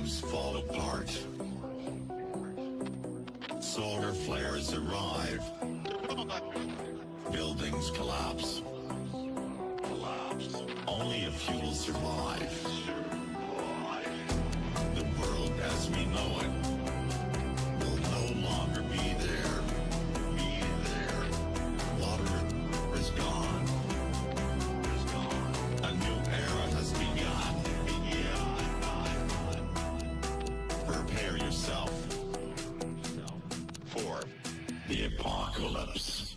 systems fall apart. Solar flares arrive. Buildings collapse. Only a few will survive. The world as we know it will no longer be there. Water is gone. A new era has begun. Prepare yourself for the apocalypse.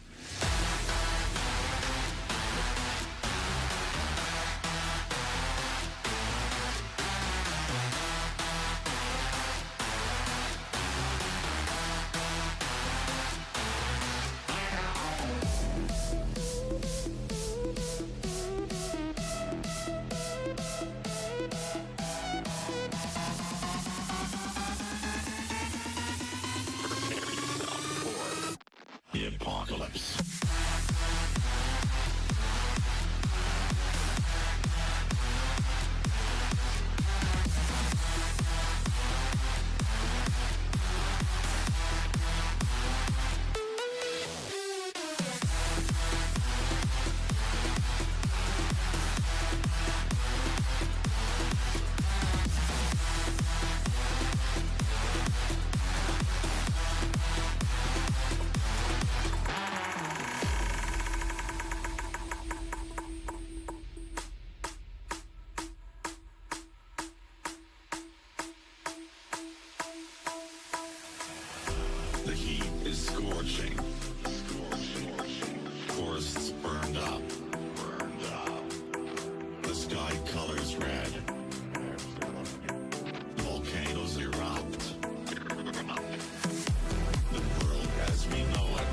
The apocalypse. The heat is scorching. Forests burned up. The sky colors red. Volcanoes erupt. The world as we know it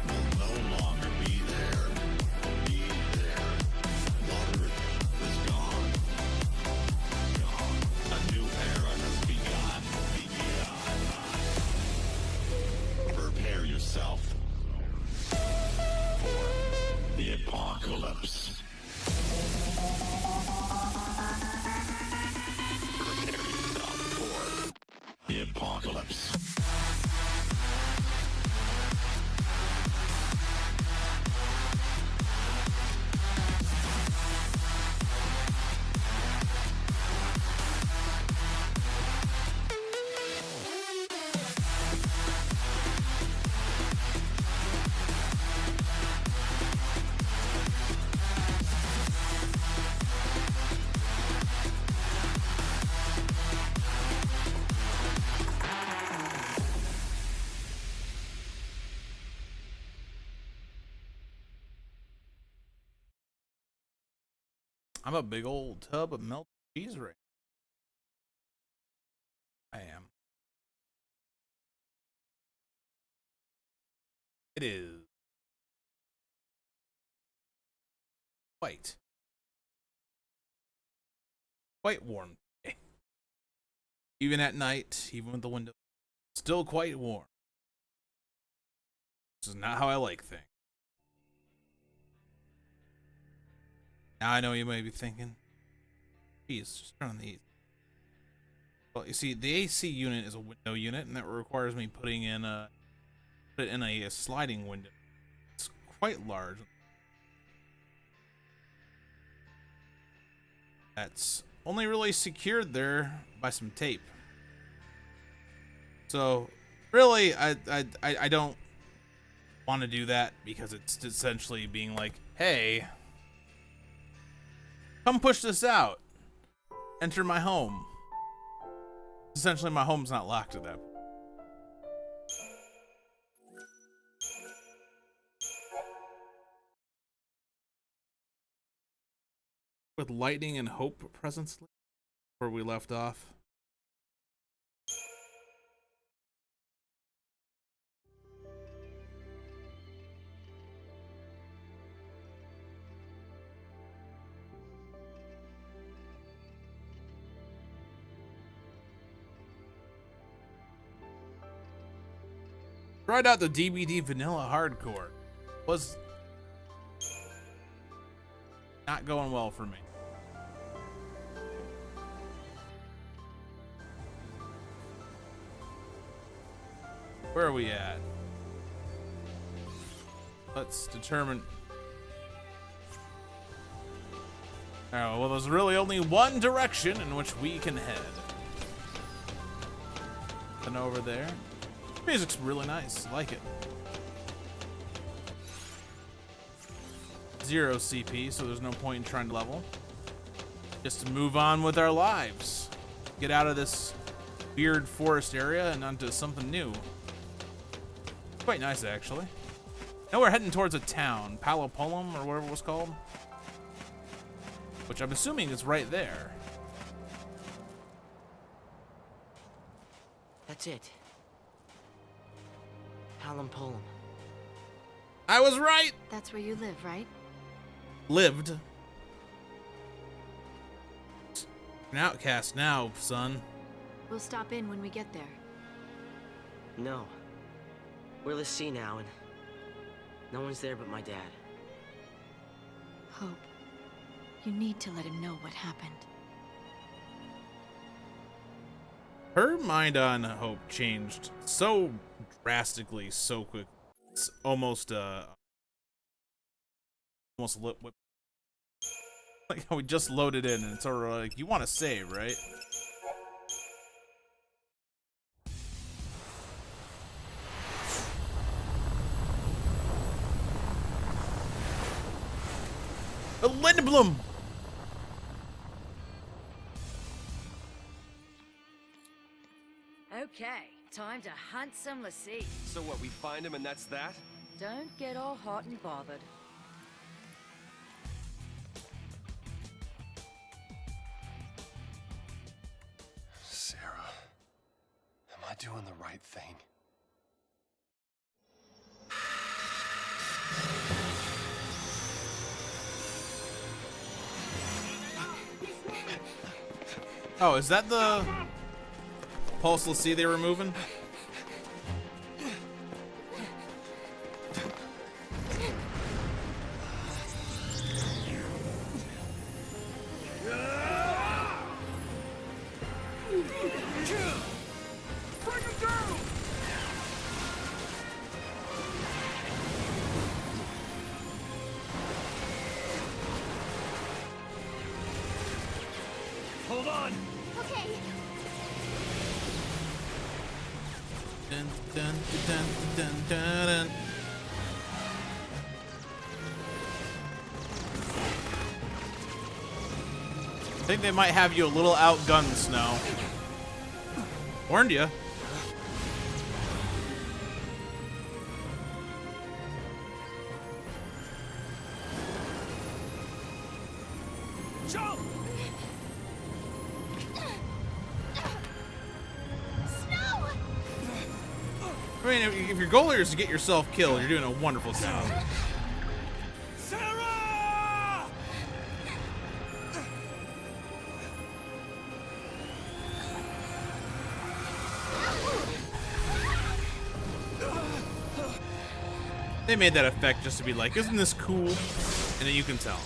will no longer be there. Water is gone. A new era has begun. Prepare yourself for the apocalypse. Prepare yourself for the apocalypse. I'm a big old tub of melted cheese right now. I am. It is quite warm today. Even at night, even with the window, still quite warm. This is not how I like things. Now I know you may be thinking, geez, just turn on the AC. Well, you see, the AC unit is a window unit, and that requires me put it in a sliding window. It's quite large. That's only really secured there by some tape. So, really, I don't want to do that because it's essentially being like, hey, come push this out. Enter my home. Essentially, my home's not locked at that point. With lightning and hope presence where we left off. Tried out the DBD Vanilla Hardcore. Was not going well for me. where are we at? Let's determine. Oh, well, there's really only one direction in which we can head. And over there. Music's really nice. I like it. 0 CP, so there's no point in trying to level. Just to move on with our lives. Get out of this weird forest area and onto something new. Quite nice, actually. Now we're heading towards a town, Palopolum, or whatever it was called. Which I'm assuming is right there. That's it. Palom. I was right! That's where you live, right? Lived. An outcast now, son. We'll stop in when we get there. No. We're the sea now, and no one's there but my dad. Hope. You need to let him know what happened. Her mind on Hope changed so drastically, so quick. It's almost lip whip. Like how we just loaded in and it's already like, you want to save, right? A Lindblom! Okay, time to hunt some lassie. So what, we find him and that's that? Don't get all hot and bothered. Sarah, am I doing the right thing? Oh, is that the pulseless sea they were moving? Hold on! Okay. Dun, dun, dun, dun, dun, dun. I think they might have you a little outgunned, Snow. Warned you. Jump! I mean, if your goal here is to get yourself killed, you're doing a wonderful job. Sarah! They made that effect just to be like, isn't this cool? And then you can tell.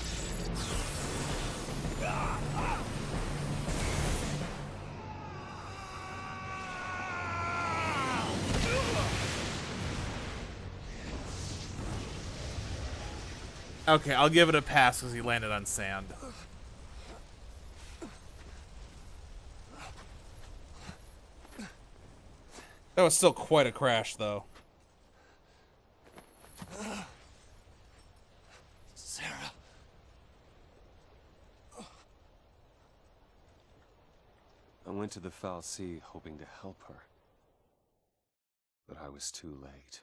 Okay, I'll give it a pass because he landed on sand. That was still quite a crash, though. Sarah. I went to the foul sea hoping to help her. But I was too late.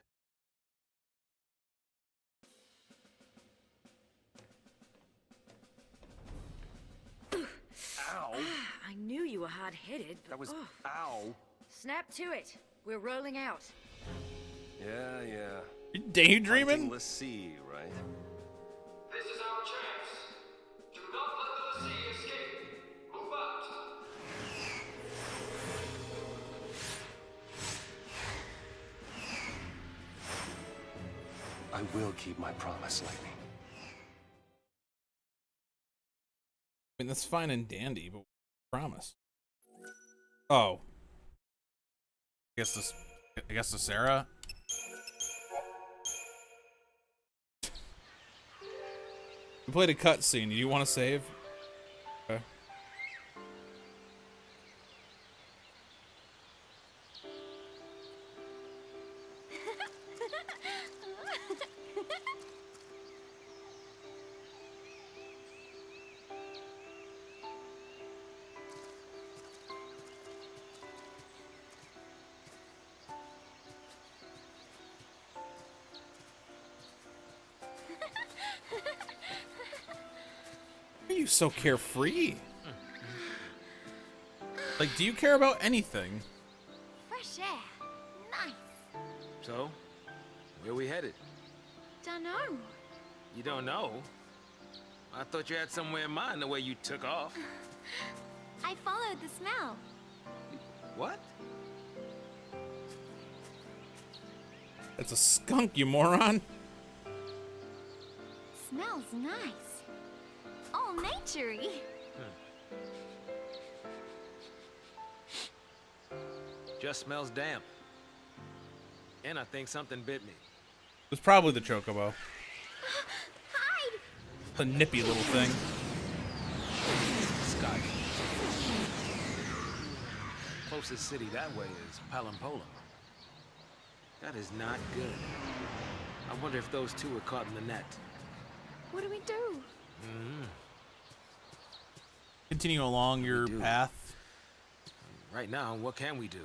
Ow! I knew you were hard-headed, but That was... Ow! snap to it. We're rolling out. Yeah. You daydreaming? Let's see, right? This is our chance. Do not let the Lassie escape. Move out. I will keep my promise, Lightning. I mean, that's fine and dandy, but promise. Oh. I guess this I guess to Sarah. We played a cutscene. Do you want to save? Okay. Why are you so carefree? Like, do you care about anything? Fresh air. Nice. So, where we headed? Dunno. You don't know? I thought you had somewhere in mind the way you took off. I followed the smell. What? It's a skunk, you moron. Smells nice. All naturey. Just smells damp. And I think something bit me. It was probably the chocobo. Hide! The nippy little thing. Scott. Closest city that way is Palampolam. That is not good. I wonder if those two were caught in the net. What do we do? Continue along your do? path. Right now, what can we do?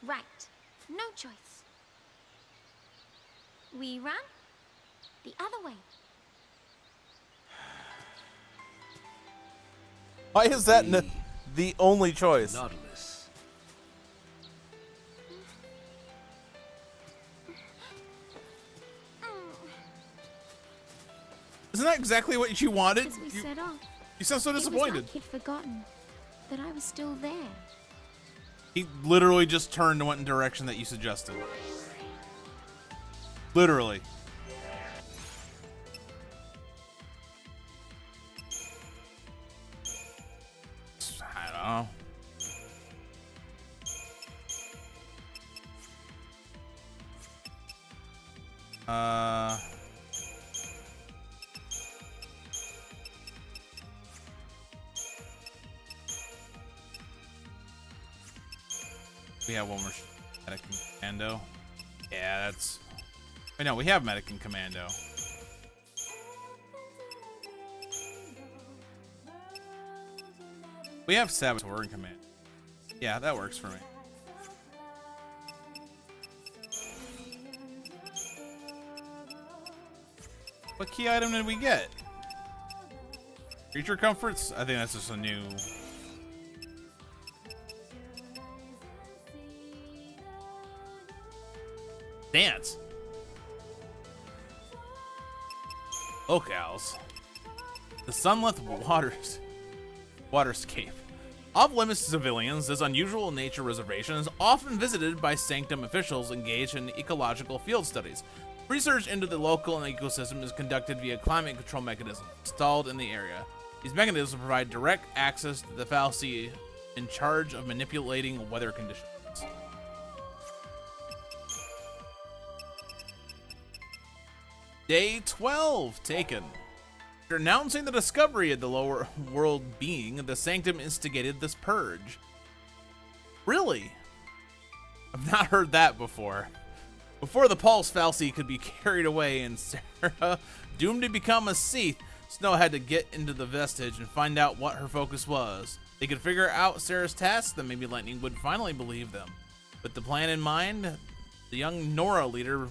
Right. No choice. We run the other way. Why is that the only choice? Nautilus. Isn't that exactly what you wanted? As we You, set off, you sound so it was disappointed. like he'd forgotten that I was still there. He literally just turned and went in the direction that you suggested. Literally. I don't know. We have one more medic and commando. Yeah, that's. Wait, no, we have medic and commando. We have saboteur and command. Yeah, that works for me. What key item did we get? Creature comforts? I think that's just a new. Dance. Locales. The sunlit waterscape. Off limits to civilians, this unusual nature reservation is often visited by Sanctum officials engaged in ecological field studies. Research into the local ecosystem is conducted via climate control mechanisms installed in the area. These mechanisms provide direct access to the Foul Sea in charge of manipulating weather conditions. Day 12 taken. After announcing the discovery of the lower world being, the Sanctum instigated this purge. Really? I've not heard that before. Before the Pulse Fal'Cie could be carried away and Sarah doomed to become a Seath, Snow had to get into the vestige and find out what her focus was. They could figure out Sarah's tasks, then maybe Lightning would finally believe them. With the plan in mind, the young Nora leader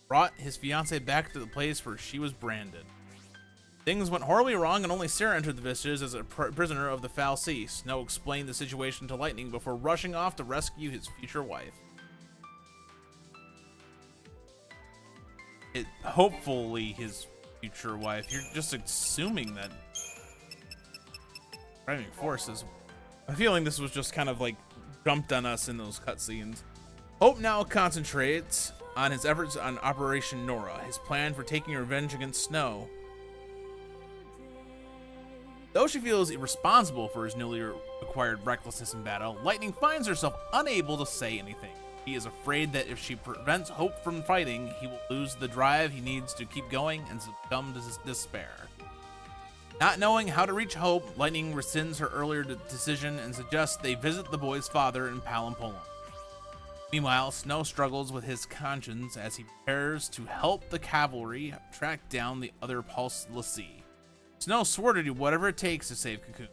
brought his fiancée back to the place where she was branded. Things went horribly wrong and only Sarah entered the vestiges as a prisoner of the Fal'Cie. Snow explained the situation to Lightning before rushing off to rescue his future wife. Hopefully his future wife. You're just assuming that driving forces. I'm feeling this was just kind of like dumped on us in those cutscenes. Hope now concentrates on his efforts on Operation Nora, his plan for taking revenge against Snow. Though she feels irresponsible for his newly acquired recklessness in battle, Lightning finds herself unable to say anything. He is afraid that if she prevents Hope from fighting, he will lose the drive he needs to keep going and succumb to his despair. Not knowing how to reach Hope, Lightning rescinds her earlier decision and suggests they visit the boy's father in Palampolam. Meanwhile, Snow struggles with his conscience as he prepares to help the cavalry track down the other Pulse Lassie. Snow swore to do whatever it takes to save Cocoon.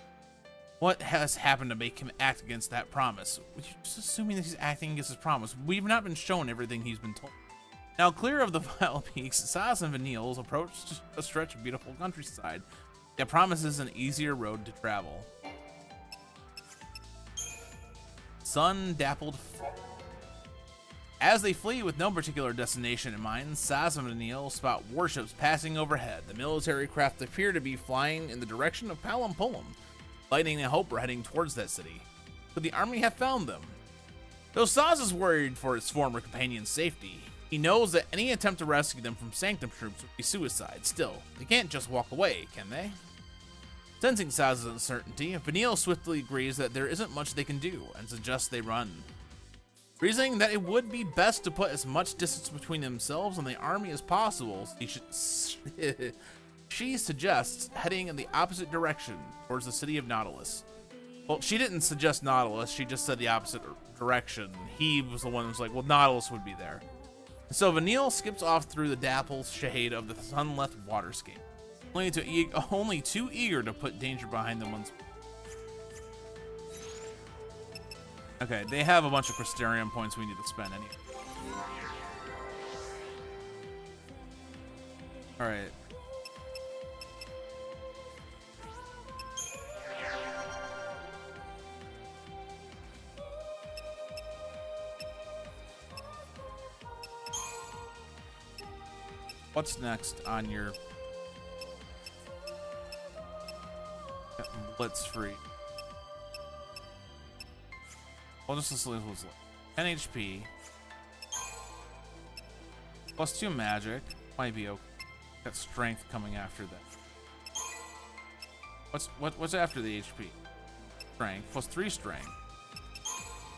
What has happened to make him act against that promise? We're just assuming that he's acting against his promise. We've not been shown everything he's been told. Now clear of the vile peaks, Saz and Vanille's approach a stretch of beautiful countryside that promises an easier road to travel. Sun-dappled. As they flee with no particular destination in mind, Saz and Vanille spot warships passing overhead. The military craft appear to be flying in the direction of Palampolam. Lightning and Hope are heading towards that city. Could the army have found them? Though Saz is worried for his former companion's safety, he knows that any attempt to rescue them from Sanctum troops would be suicide. Still, they can't just walk away, can they? Sensing Saz's uncertainty, Vanille swiftly agrees that there isn't much they can do and suggests they run. Reasoning that it would be best to put as much distance between themselves and the army as possible, she suggests heading in the opposite direction towards the city of Nautilus. Well, she didn't suggest Nautilus, she just said the opposite direction. He was the one who was like, well, Nautilus would be there. So Vanille skips off through the dapple shade of the sunlit waterscape, only too eager to put danger behind them once. Okay, they have a bunch of Crystarium points we need to spend anyway. Alright. What's next on your Blitz free? Well, just this was 10 HP. Plus 2 magic. Might be okay. Got strength coming after that. What's after the HP? Strength. Plus 3 strength.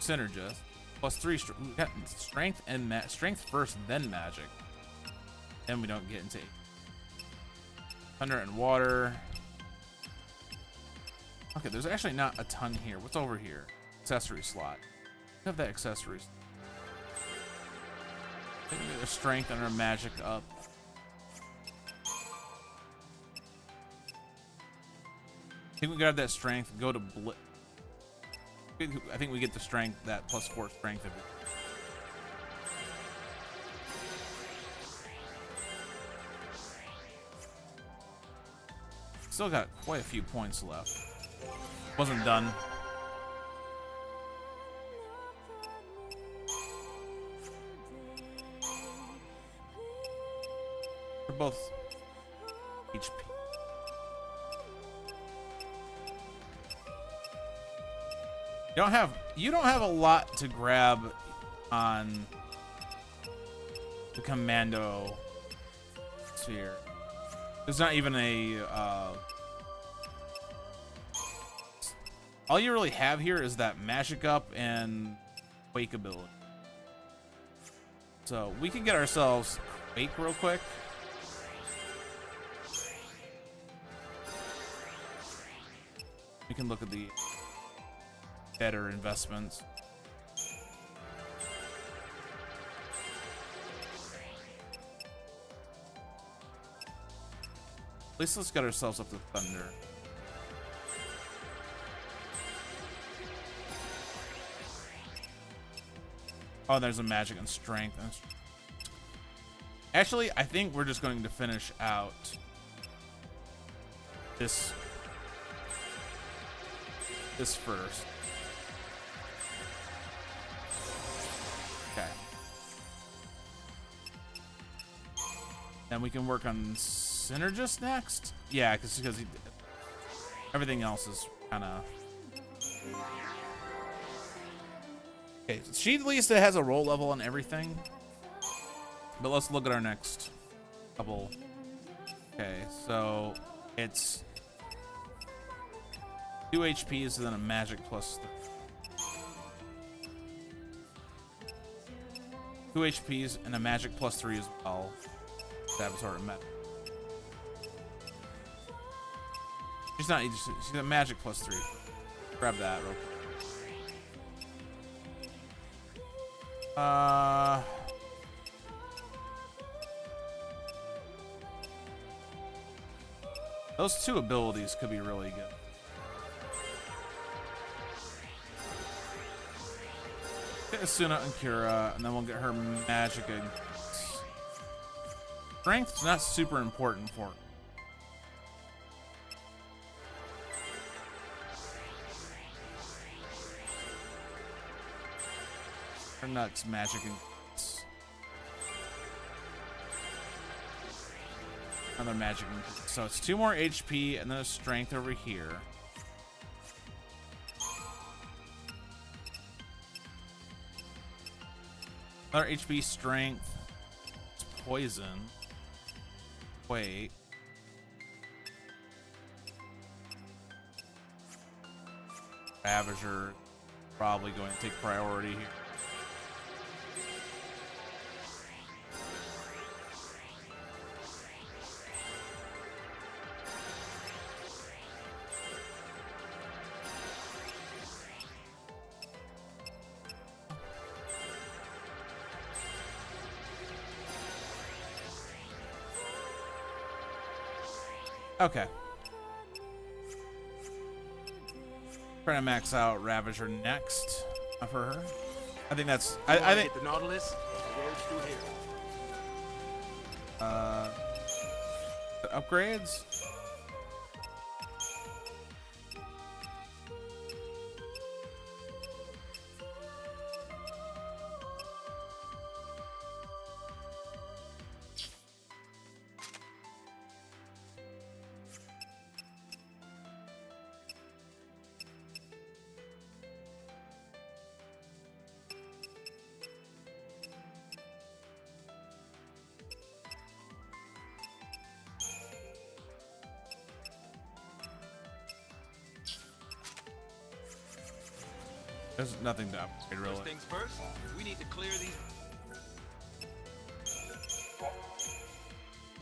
Synergist. Plus 3 strength. We got strength and strength first, then magic. Then we don't get into thunder and water. Okay, there's actually not a ton here. What's over here? Accessory slot. Have that accessories. Maybe get their strength and our magic up. I think we grab that strength, go to Blitz. I think we get the strength, that plus 4 strength. Still got quite a few points left. Wasn't done. They're both HP. You don't have a lot to grab on the commando sphere. There's not even a all you really have here is that magic up and quake ability. So we can get ourselves quake real quick. We can look at the better investments. At least let's get ourselves up to thunder. Oh, there's a magic and strength. Actually, I think we're just going to finish out this first. Okay. Then we can work on Synergist next? Yeah, because everything else is kind of... Okay, she at least has a roll level on everything. But let's look at our next couple. Okay, so it's 2 HPs and then a magic plus 3. 2 HPs and a magic plus 3 as well. Saboteur and magic. She's not. She's a magic plus 3. Grab that real quick. Those 2 abilities could be really good. Get Asuna and Kira, and then we'll get her magic. Strength's not super important for her. Her nuts, magic, and another magic. So it's 2 more HP and then a strength over here. Another HP, strength. It's poison. Wait. Ravager probably going to take priority here. Okay. Trying to max out Ravager next for her. I think that's. I think the Nautilus. The road's through here. Upgrades. There's nothing to upgrade, really. First things first, we need to clear these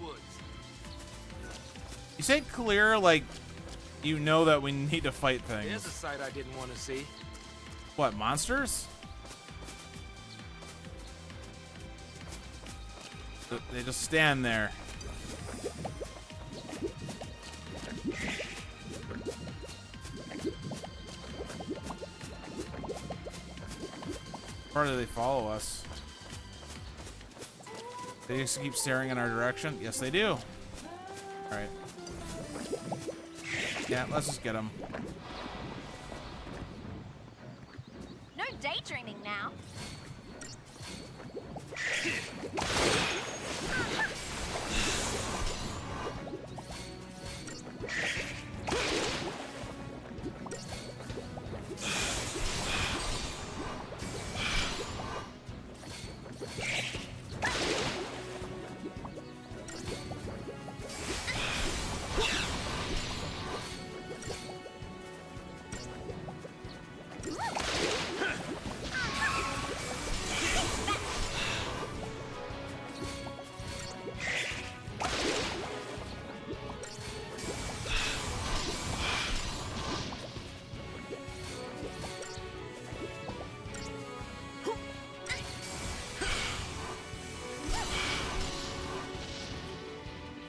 woods. You say clear like you know that we need to fight There's a things. sight I didn't want to see. What, monsters? They just stand there. Or do they follow us? They just keep staring in our direction? Yes, they do. Alright. Yeah, let's just get them. No daydreaming now.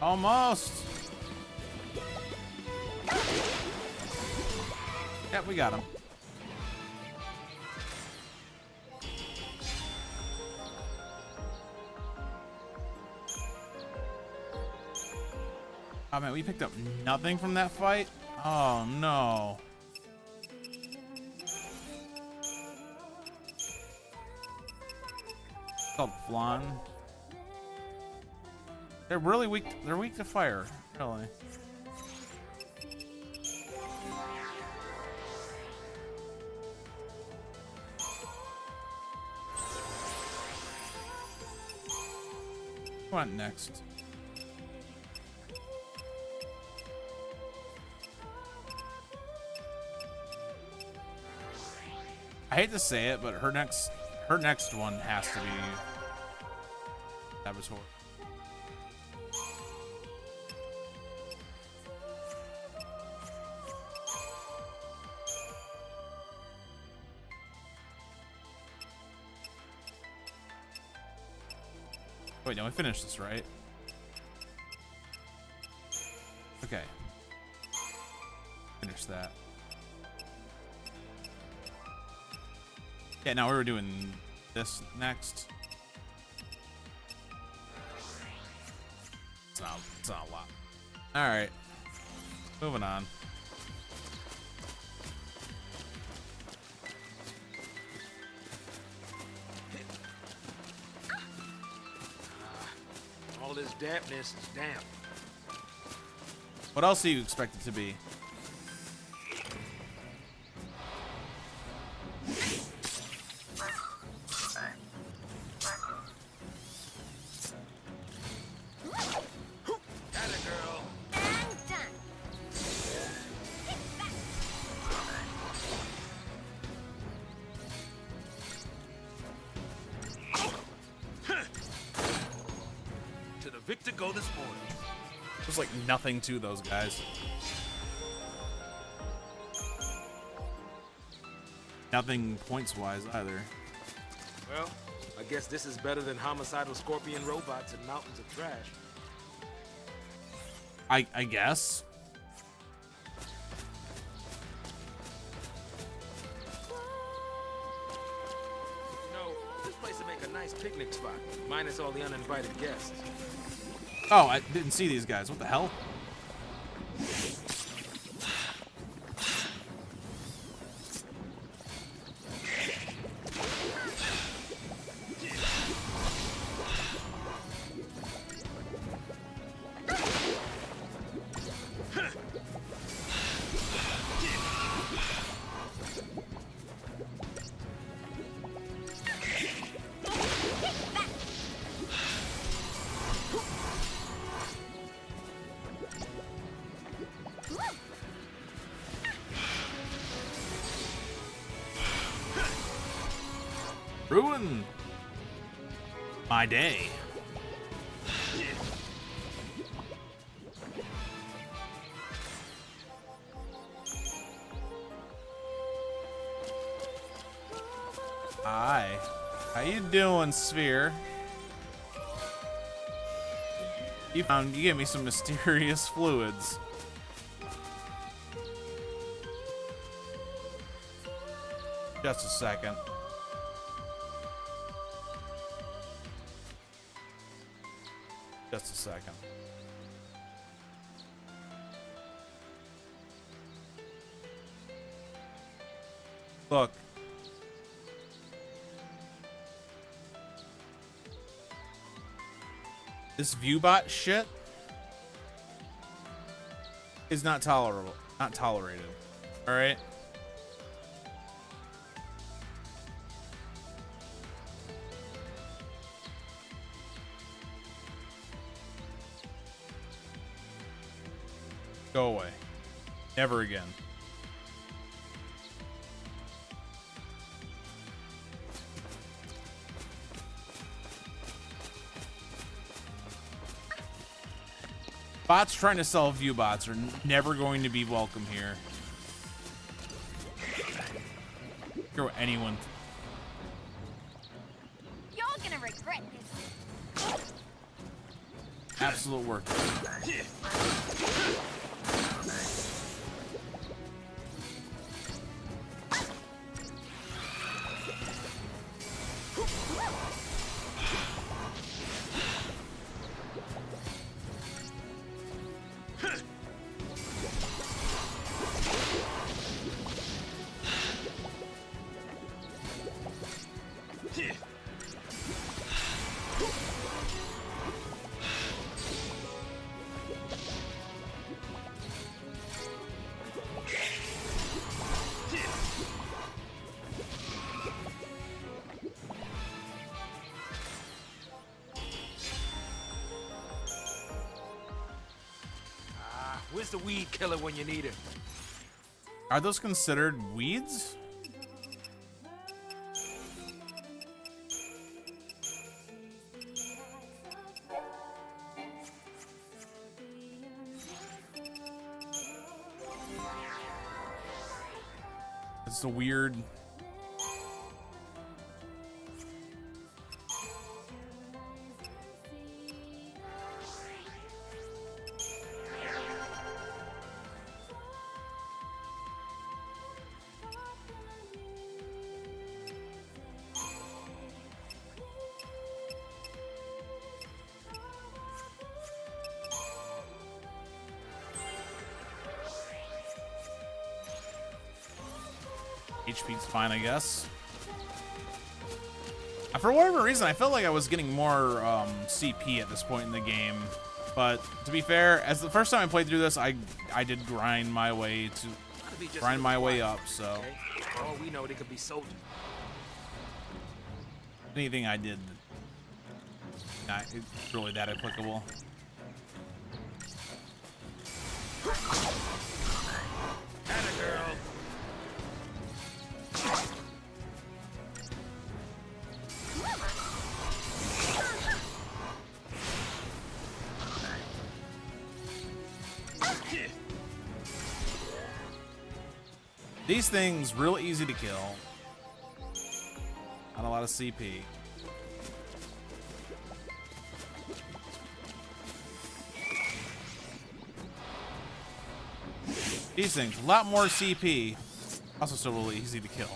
Almost. Yep, we got him. Oh man, we picked up nothing from that fight? Oh no. It's called Flan. They're really weak. They're weak to fire, really. What next? I hate to say it, but her next one has to be Saboteur. Wait, no, I finished this, right? Okay. Finish that. Yeah, now we were doing this next. It's not a lot. Alright. Moving on. All this dampness is damp. What else do you expect it to be? Victor go this morning. There's like nothing to those guys. Nothing points wise either. Well, I guess this is better than homicidal scorpion robots and mountains of trash. I guess. You know, this place would make a nice picnic spot, minus all the uninvited guests. Oh, I didn't see these guys. What the hell? Ruin my day. Hi. How you doing, Sphere? You gave me some mysterious fluids. Just a second. Just a second. Look. This viewbot shit is not tolerable. Not tolerated. All right? Go away. Never again. Bots trying to sell viewbots are never going to be welcome here. Throw anyone. You're gonna regret this. Absolute work. Where's the weed killer when you need him? Are those considered weeds? It's a weird. HP's fine, I guess. For whatever reason, I felt like I was getting more CP at this point in the game. But to be fair, as the first time I played through this, I did grind my way up. So Okay? For all we know, they could be soldiers. anything I did, not really that applicable. Atta girl. These things real easy to kill. Not a lot of CP. These things, a lot more CP. Also still really easy to kill.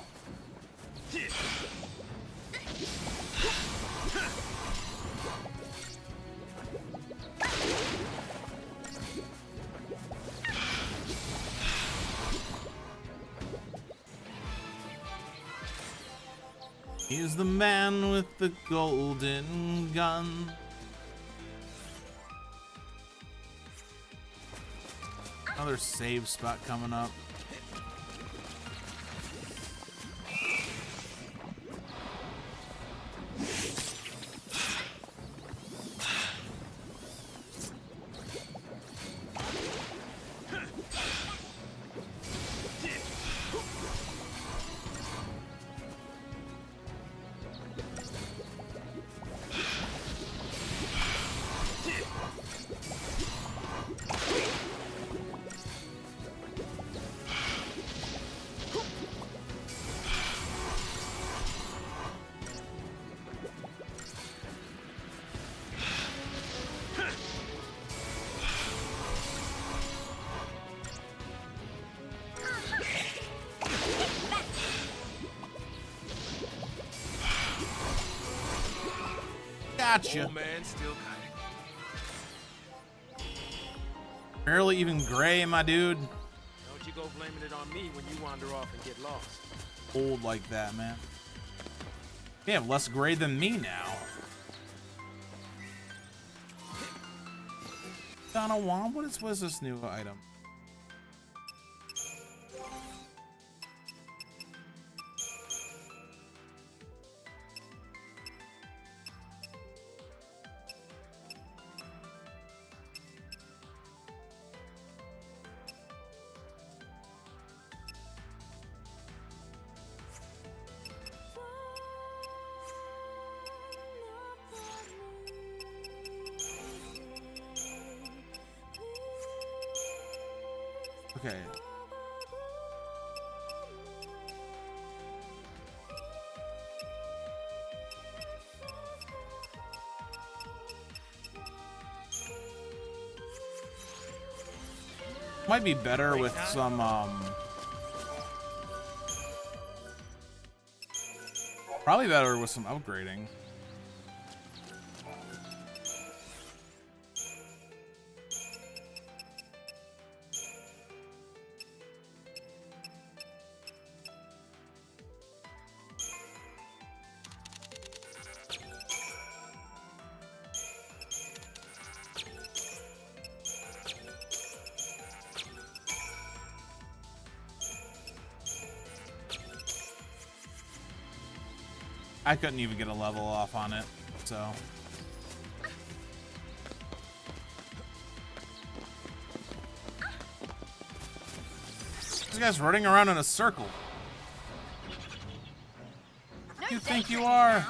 He's the man with the golden gun. Another save spot coming up. Gotcha. Old man still got it. Barely even gray, my dude. Don't you go blaming it on me when you wander off and get lost. Old like that, man. You have less gray than me now. Donna Wong, what is this new item? Okay. Might be better with some probably better with some upgrading. I couldn't even get a level off on it, so. This guy's running around in a circle. Who do you think you are?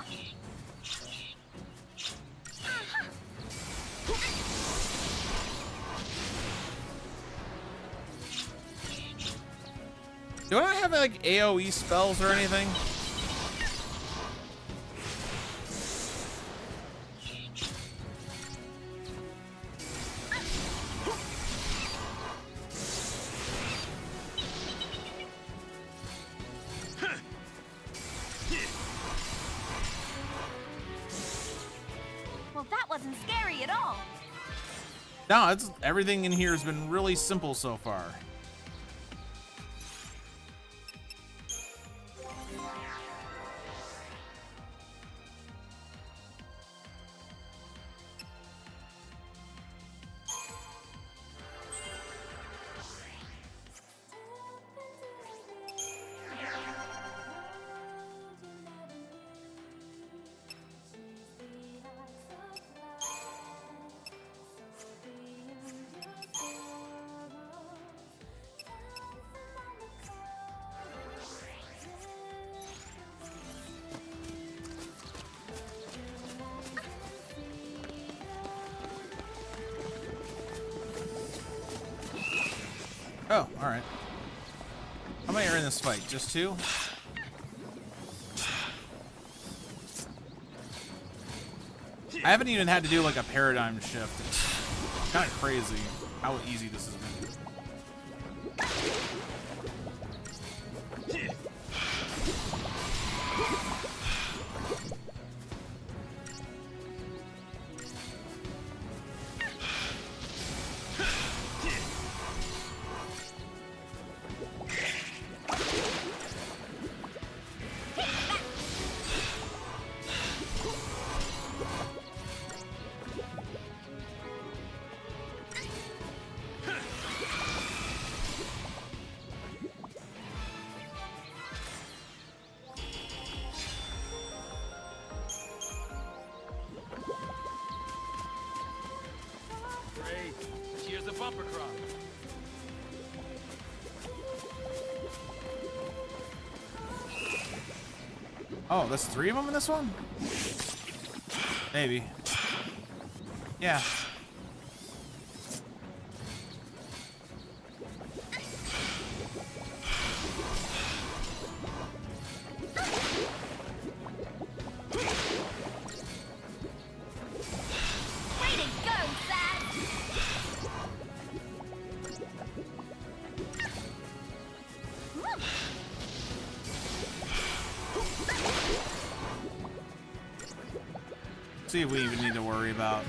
Do I have like AoE spells or anything? Well, that wasn't scary at all. No, it's everything in here has been really simple so far. Oh, alright. How many are in this fight? Just two? I haven't even had to do like a paradigm shift. It's kind of crazy how easy this has been. Here's the bumper crop. Oh, there's three of them in this one? Maybe. Yeah. Way to go, Zach! See if we even need to worry about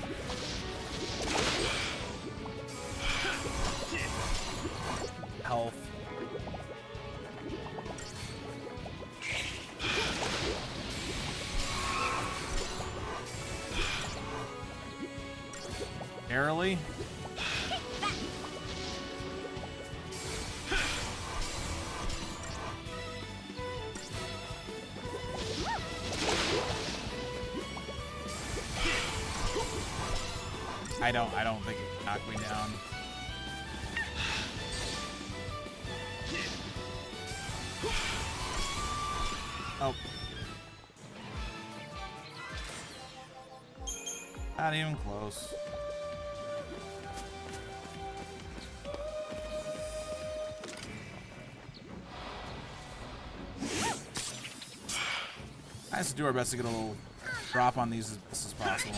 health. Barely. I don't think it can knock me down. Oh. Not even close. I have to do our best to get a little drop on these as best as possible.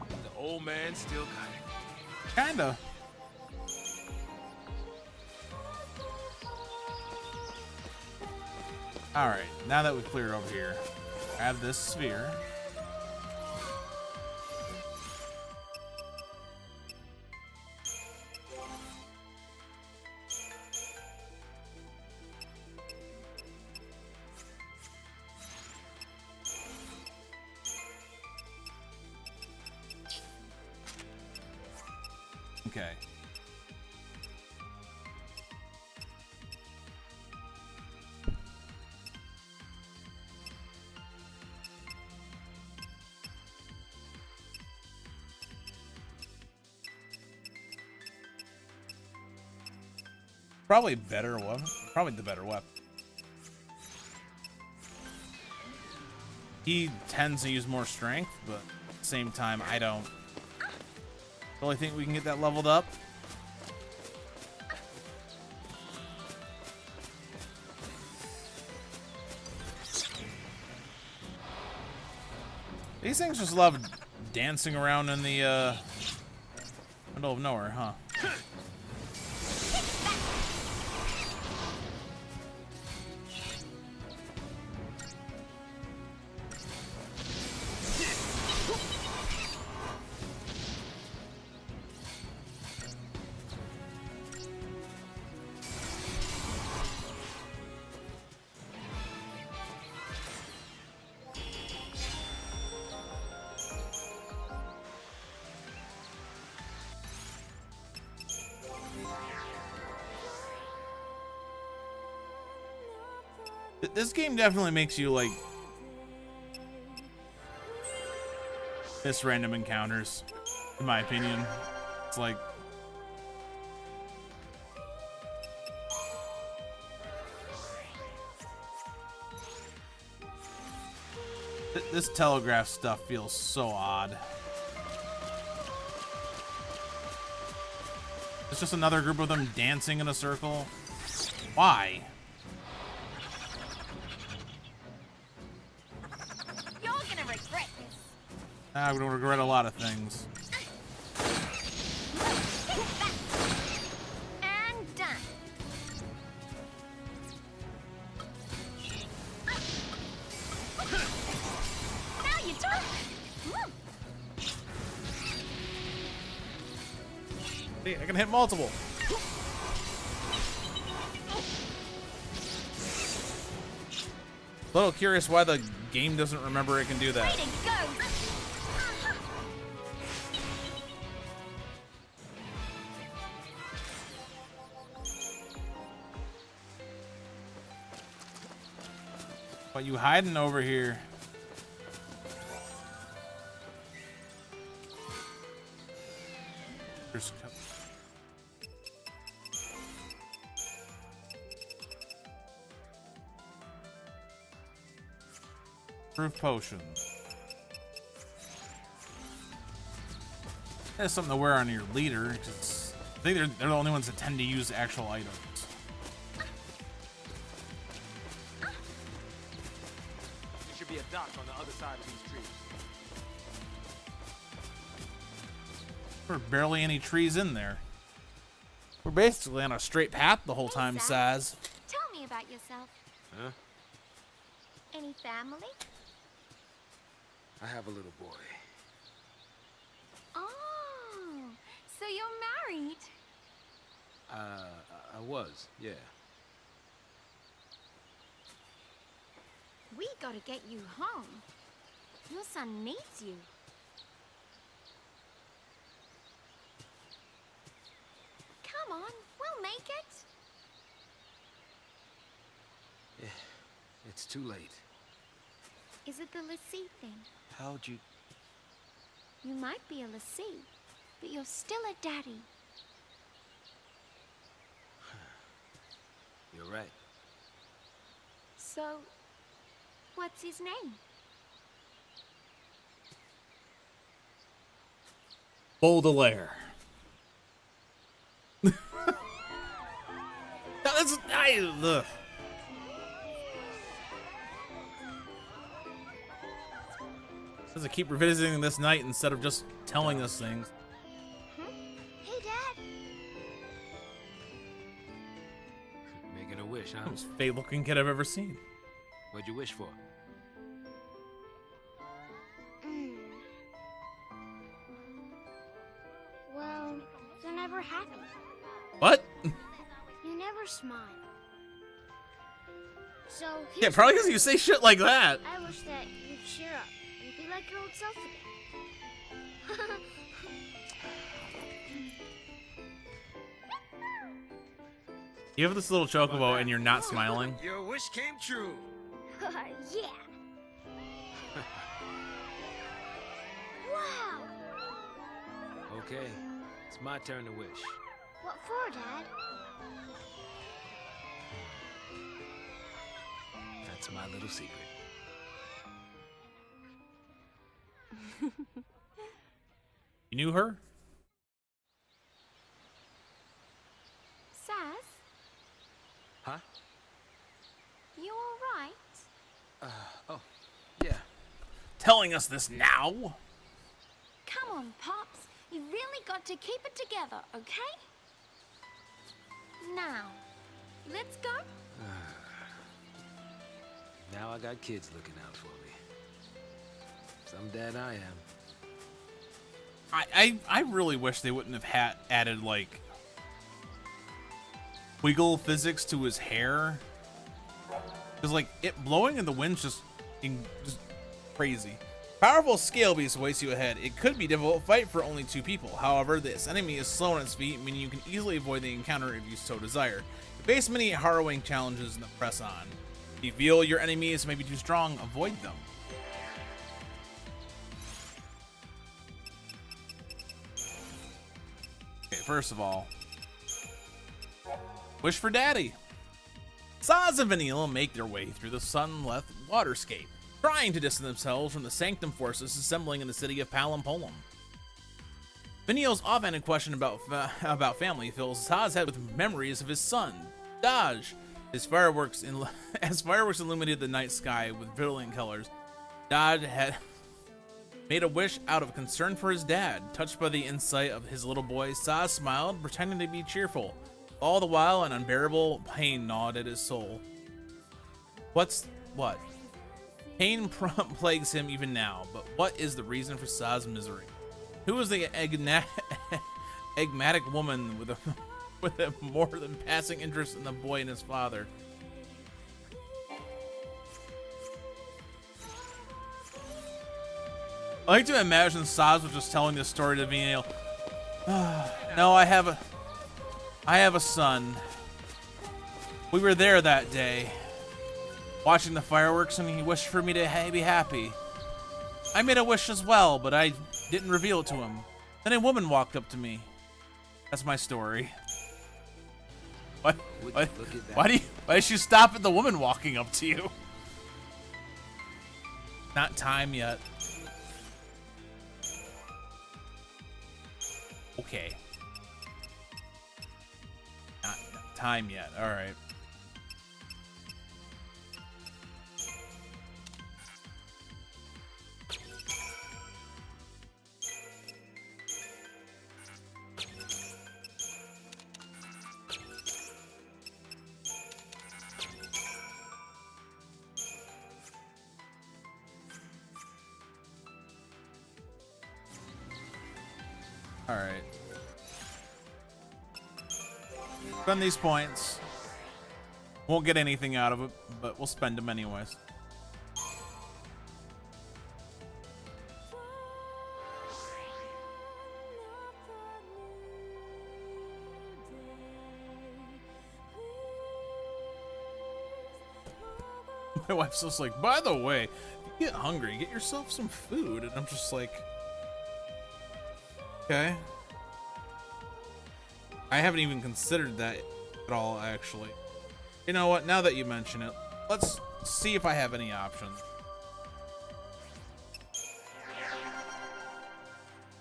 The old man still got it. Kinda. Alright, now that we've cleared over here, grab this sphere. Okay. Probably better weapon. Probably the better weapon. he tends to use more strength, but at the same time, I don't really think we can get that leveled up. These things just love dancing around in the middle of nowhere, huh? This game definitely makes you like miss random encounters, in my opinion. It's like this telegraph stuff feels so odd. It's just another group of them dancing in a circle. Why? I'm gonna regret a lot of things. And done. Now you talk. See, I can hit multiple. A little curious why the game doesn't remember it can do that. Way to go. What you hiding over here? There's proof potion. That's something to wear on your leader. 'Cause I think they're the only ones that tend to use actual items. Be a dock on the other side of these trees. There are barely any trees in there. We're basically on a straight path the whole time, Saz. Tell me about yourself. Huh? Any family? I have a little boy. Oh, so you're married. I was, yeah. We gotta get you home. Your son needs you. Come on, we'll make it. Yeah, it's too late. Is it the Lassie thing? How'd you... You might be a Lassie, but you're still a daddy. You're right. So, what's his name? Baudelaire. Ugh. Does it keep revisiting this night instead of just telling us things? Hey, Dad. Making a wish, huh? Most fake-looking kid I've ever seen. What'd you wish for? Well, you're never happy. What? You never smile. So Yeah, probably because you say shit like that. I wish that you'd cheer up and be like your old self again. You have this little chocobo and you're not smiling. Your wish came true. Yeah. Wow. Okay, it's my turn to wish. What for, Dad? That's my little secret. You knew her? Saz, Huh? you alright? Oh, yeah. Telling us this now? Come on, Pops. You really got to keep it together, okay? Now, let's go. Now I got kids looking out for me. Some dad I am. I really wish they wouldn't have added like wiggle physics to his hair, because like it blowing in the wind's just crazy. Powerful scale beast awaits you ahead. It could be a difficult fight for only 2 people. However, this enemy is slow on its feet, meaning you can easily avoid the encounter if you so desire. You face many harrowing challenges and then press on. If you feel your enemies may be too strong, avoid them. Okay, first of all, wish for daddy. Saz and Vanille make their way through the sunlit waterscape, trying to distance themselves from the Sanctum forces assembling in the city of Palampolum. Vanille's offhanded question about family fills Saz's head with memories of his son, Dodge. As fireworks illuminated the night sky with brilliant colors, Dodge had made a wish out of concern for his dad. Touched by the insight of his little boy, Saz smiled, pretending to be cheerful. All the while, an unbearable pain gnawed at his soul. What? Pain plagues him even now, but what is the reason for Saz's misery? Who is the enigmatic woman with a more than passing interest in the boy and his father? I like to imagine Saz was just telling this story to Vanille. No, I have a son. We were there that day, watching the fireworks, and he wished for me to be happy. I made a wish as well, but I didn't reveal it to him. Then a woman walked up to me. That's my story. Why did you stop at the woman walking up to you? Not time yet. Okay. Not time yet. All right. All right. Spend these points. Won't get anything out of it, but we'll spend them anyways. My wife's just like, by the way, if you get hungry, get yourself some food. And I'm just like, okay. I haven't even considered that at all, actually. You know what? Now that you mention it, let's see if I have any options.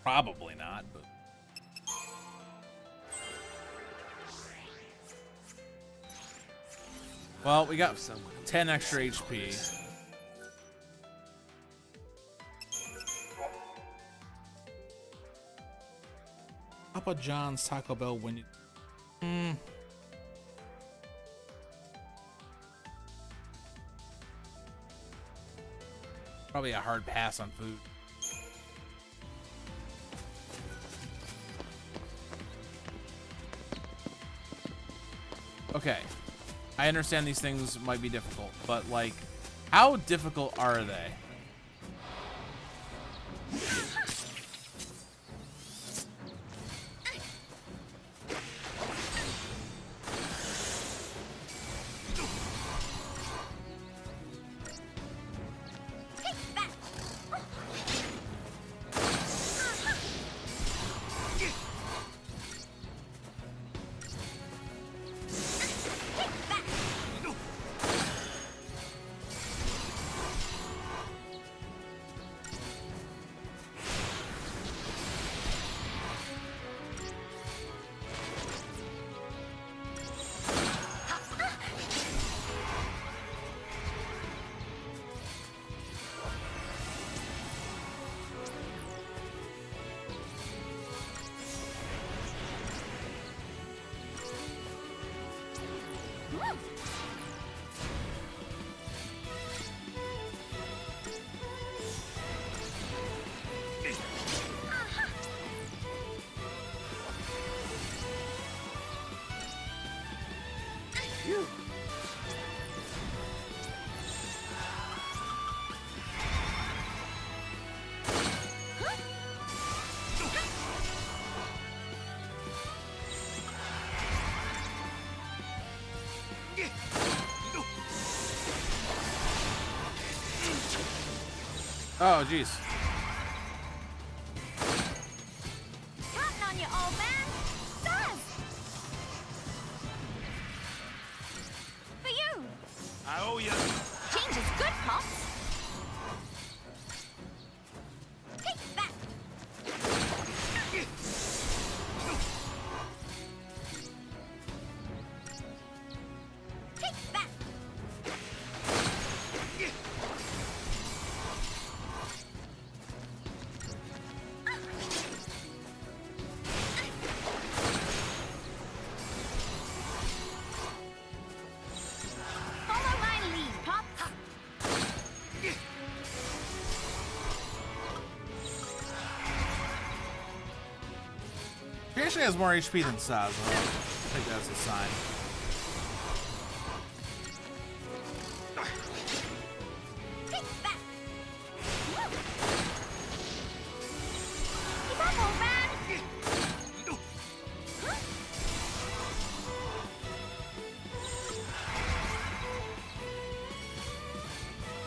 Probably not, but... Well, we got 10 extra HP. Papa John's Taco Bell when you... Probably a hard pass on food. Okay. I understand these things might be difficult, but like, how difficult are they? Oh, jeez. Counting on you, old man. Buzz! For you. I owe you. Change is good, Pops. Take that. Take that. Follow my lead, Pops. He actually has more HP than Saz. I think that's a sign. Take that. Keep up, old man.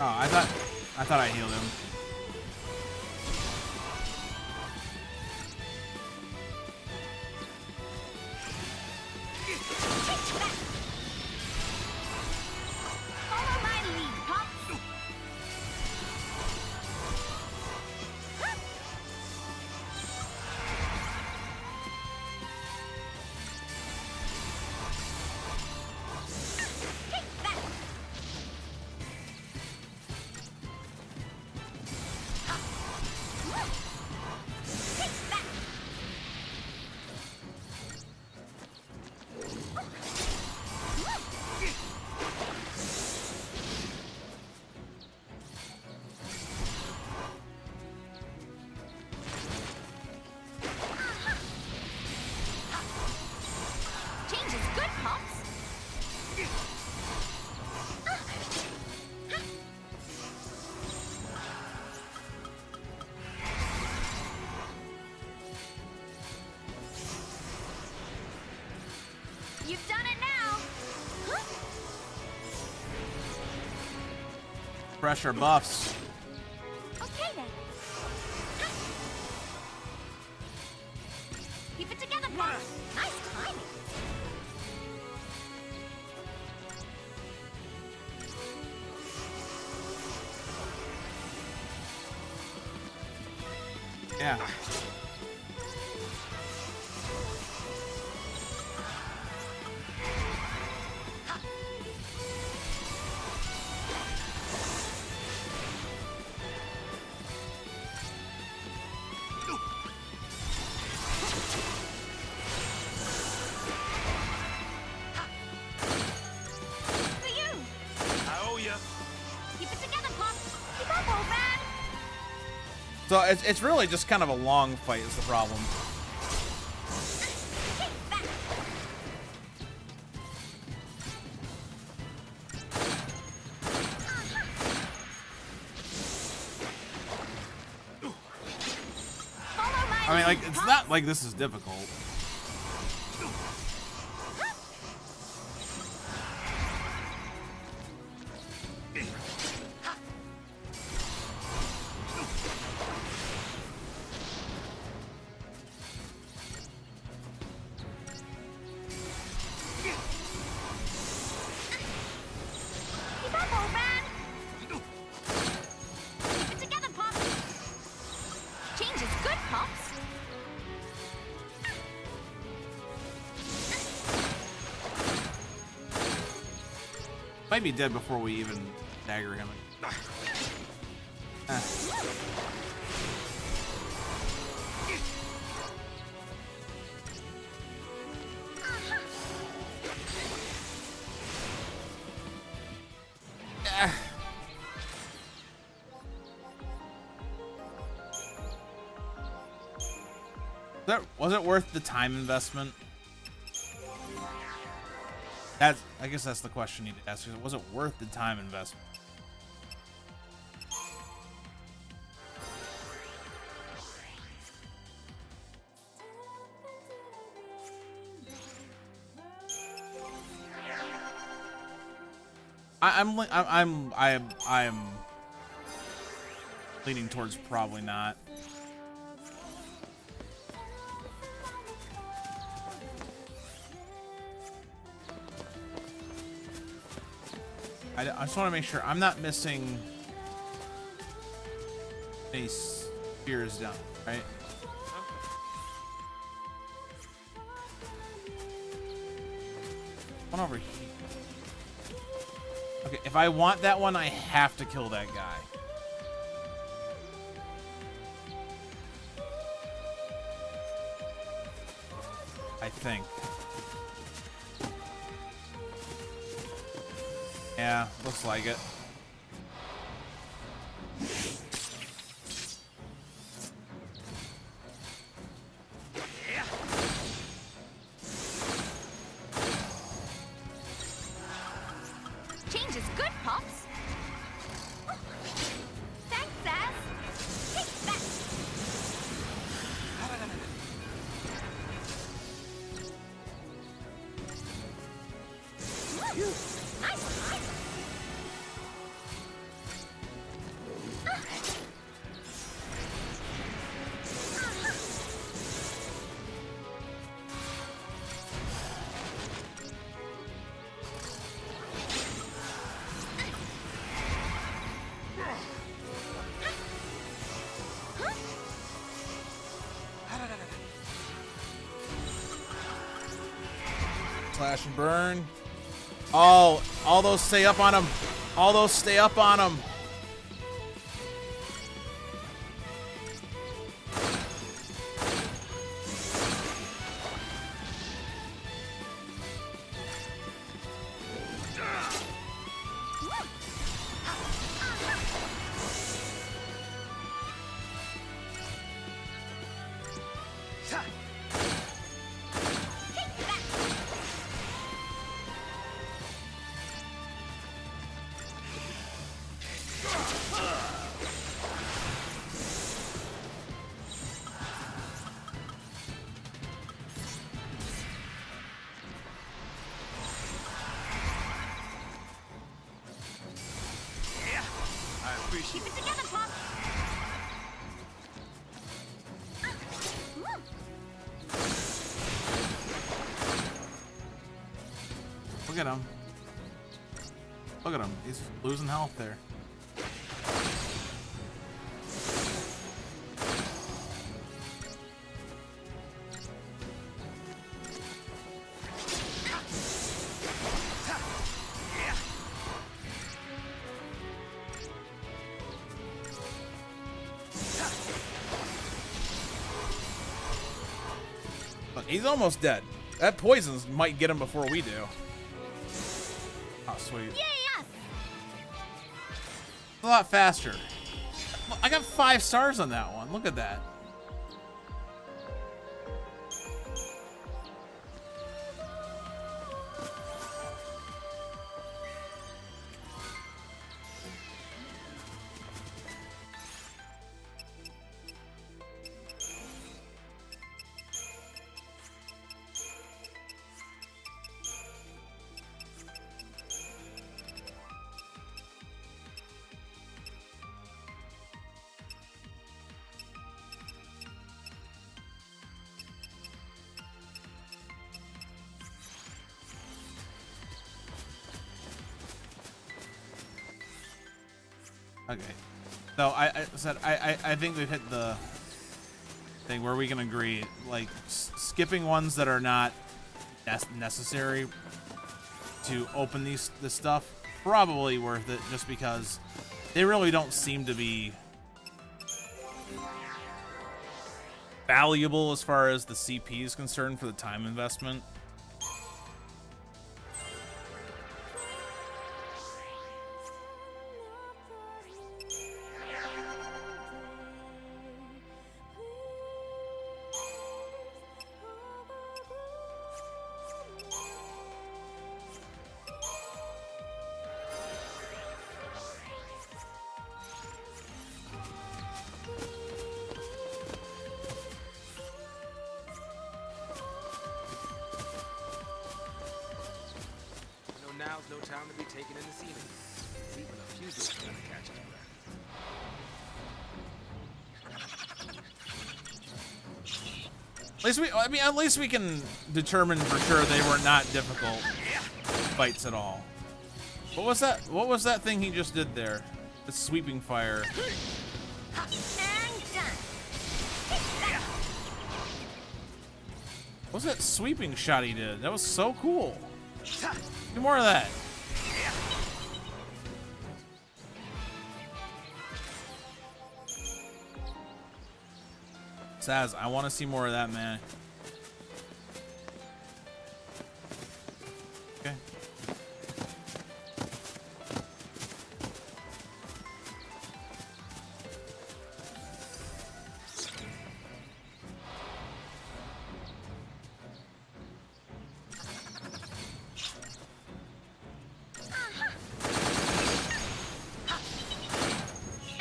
Oh, I thought I healed him. Follow my lead, Pops. Take that. Take that. Change is good, Pops. You've done it now. Pressure buffs. Okay then. Keep it together, Pops. Nice timing. Yeah. For you. I owe you. Keep it together, Pops. Keep up, old man. So it's really just kind of a long fight is the problem. Take that. Follow my I mean, like, lead, it's Pops. not like this is difficult. Keep up, old man. Keep it together, Pops. Change is good, Pops. Might be dead before we even dagger him. Eh. Was it worth the time investment? I guess that's the question you need to ask. Was it worth the time investment? I'm leaning towards probably not. I just want to make sure I'm not missing any spears down, right? One over here. Okay, if I want that one, I have to kill that guy. I think. Yeah, looks like it. Change is good, Pops. Thanks, Ass. Take that. Nice, nice. Slash and burn. Oh, all those stay up on him. All those stay up on him. Keep it together, Pop. Look at him. Look at him. He's losing health there. Look, he's almost dead. That poison might get him before we do. Oh, sweet. Yes. A lot faster. I got 5 stars on that one. Look at that. Okay. So I said I think we've hit the thing where we can agree, like skipping ones that are not necessary to open this stuff, probably worth it, just because they really don't seem to be valuable as far as the CP is concerned for the time investment. now's no time to be taking in the scenery. Even a few gonna catch his breath. At least we, I mean, at least we can determine for sure they were not difficult fights at all. What was that? What was that thing he just did there? The sweeping fire. What was that sweeping shot he did? That was so cool. Do more of that. Saz, I want to see more of that, man. Okay.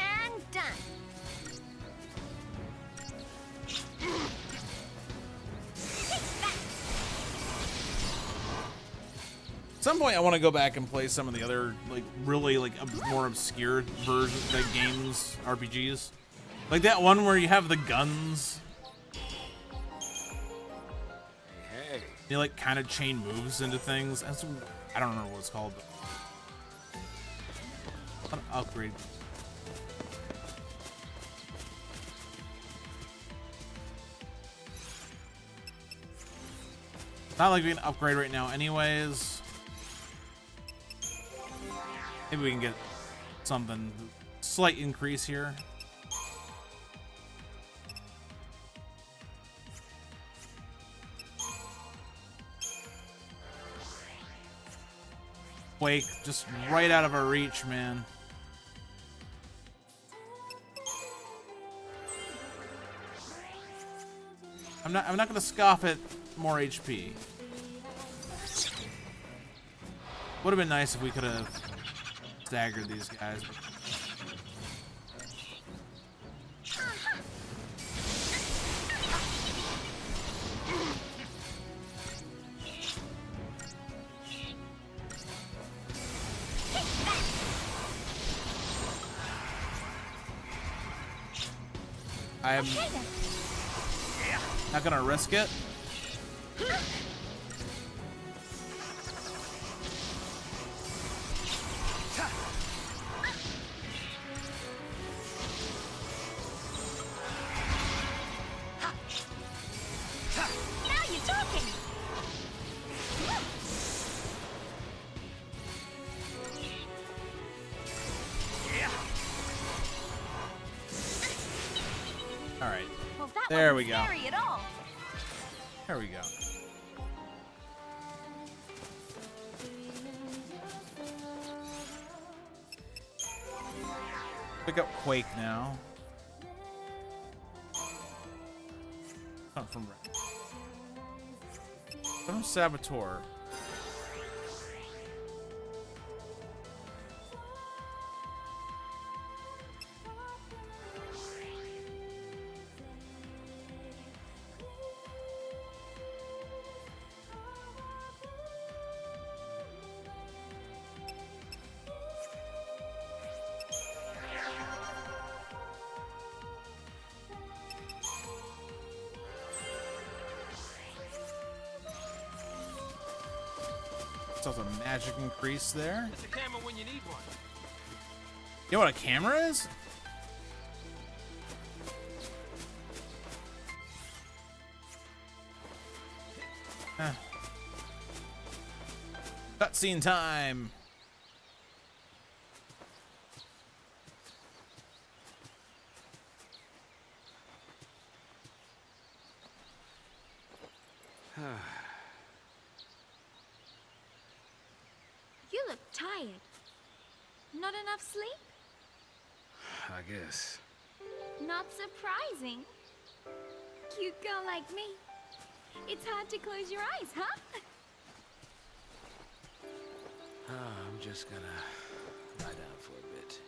And done. At some point, I want to go back and play some of the other, like, really, like, more obscure versions, like, games, RPGs. Like that one where you have the guns. Hey. You, like, kind of chain moves into things. That's, I don't remember what it's called. But an upgrade. Not like we can upgrade right now anyways. Maybe we can get something, slight increase here. Quake, just right out of our reach, man. I'm not gonna scoff at more HP. Would have been nice if we could have staggered these guys. I am not gonna risk it. There we go. There we go. Pick up Quake now. Not from Red. From Saboteur. A magic increase there. It's a camera when you need one. You know what a camera is? Cutscene time. You look tired. Not enough sleep? I guess. Not surprising. Cute girl like me. It's hard to close your eyes, huh? I'm just gonna lie down for a bit.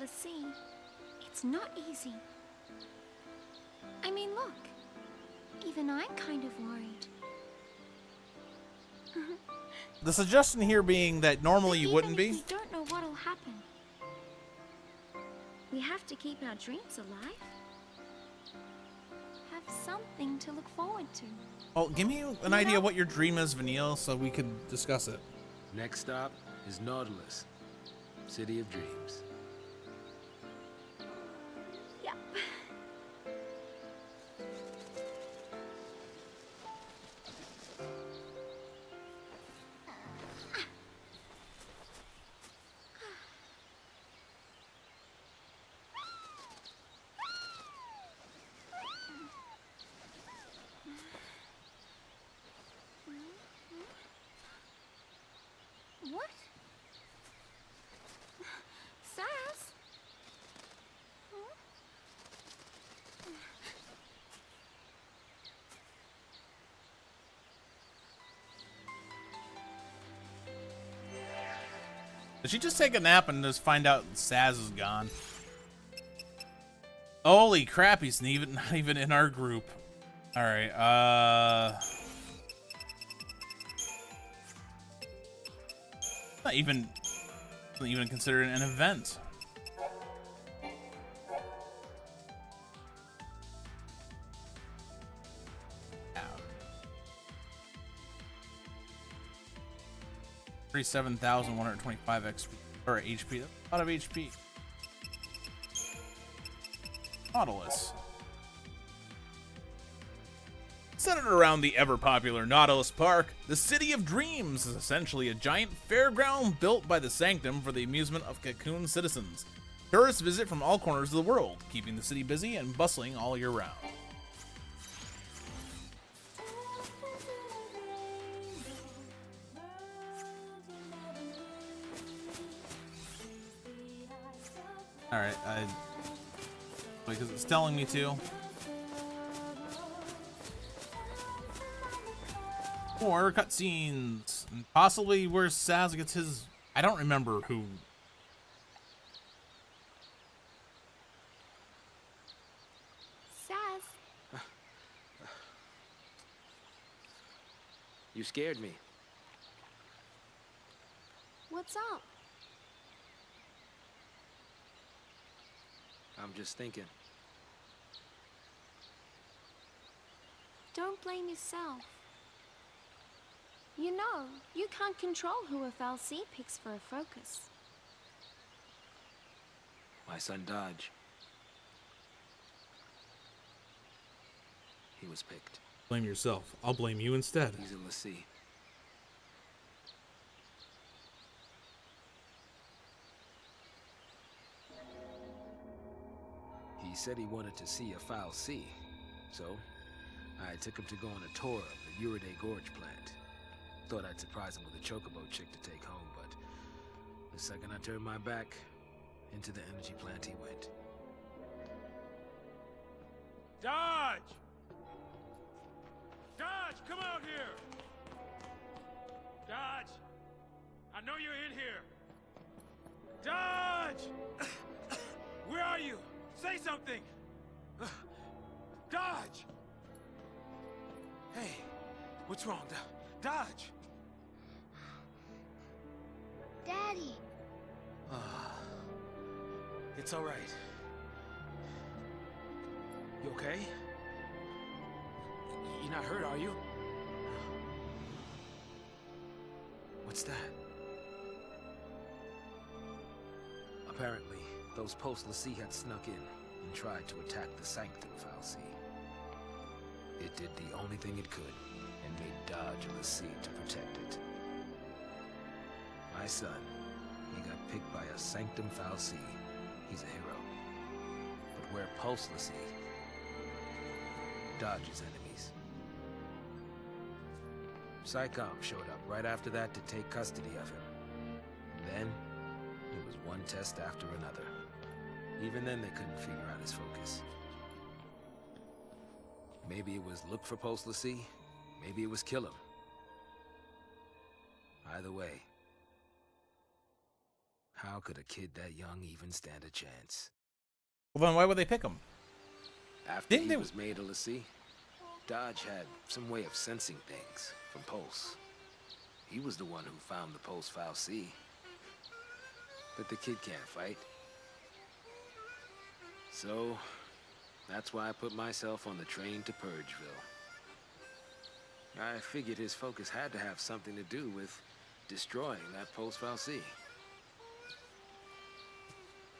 L'Cie, it's not easy. I mean, look. Even I'm kind of worried. The suggestion here being that normally you wouldn't Even be. if we don't know what'll happen, we have to keep our dreams alive. Have something to look forward to. Well, give me an idea what your dream is, Vanille, so we can discuss it. Next stop is Nautilus, City of Dreams. Yep. What? Sass? Did she just take a nap and just find out Saz is gone? Holy crap, he's not even in our group. Alright, not even considered an event. Ow. 37,125 XP or HP. That's a lot of HP. Nautilus. Centered around the ever-popular Nautilus Park, the City of Dreams is essentially a giant fairground built by the Sanctum for the amusement of Cocoon citizens. Tourists visit from all corners of the world, keeping the city busy and bustling all year round. Alright, because it's telling me to. More cutscenes, and possibly where Saz gets his. I don't remember who. Sass? You scared me. What's up? I'm just thinking. Don't blame yourself. You know, you can't control who a FLC picks for a focus. My son Dodge. He was picked. Blame yourself. I'll blame you instead. He's in L'Cie. He said he wanted to see a foul sea, so I took him to go on a tour of the Uriday Gorge plant. Thought I'd surprise him with a chocobo chick to take home, but the second I turned my back, into the energy plant he went. Dodge! Dodge, come out here! Dodge! I know you're in here! Dodge! Where are you? Say something! Dodge! Hey, what's wrong? Dodge! Daddy! It's all right. You okay? You're not hurt, are you? What's that? Apparently, those post-L'Cie had snuck in and tried to attack the Sanctum Fal'Cie. It did the only thing it could and made Dodge a L'Cie to protect it. My son, he got picked by a Sanctum Fal'Cie. He's a hero. But we're post-L'Cie. Dodge's enemies. PSICOM showed up right after that to take custody of him. Then, it was one test after another. Even then they couldn't figure out his focus. Maybe it was look for post-L'Cie, maybe it was kill him. Either way, How could a kid that young even stand a chance? Well, then why would they pick him? After Didn't he they- was made a lessee, Dodge had some way of sensing things from Pulse. He was the one who found the Pulse fal'Cie. But the kid can't fight. So, that's why I put myself on the train to Purgeville. I figured his focus had to have something to do with destroying that Pulse fal'Cie.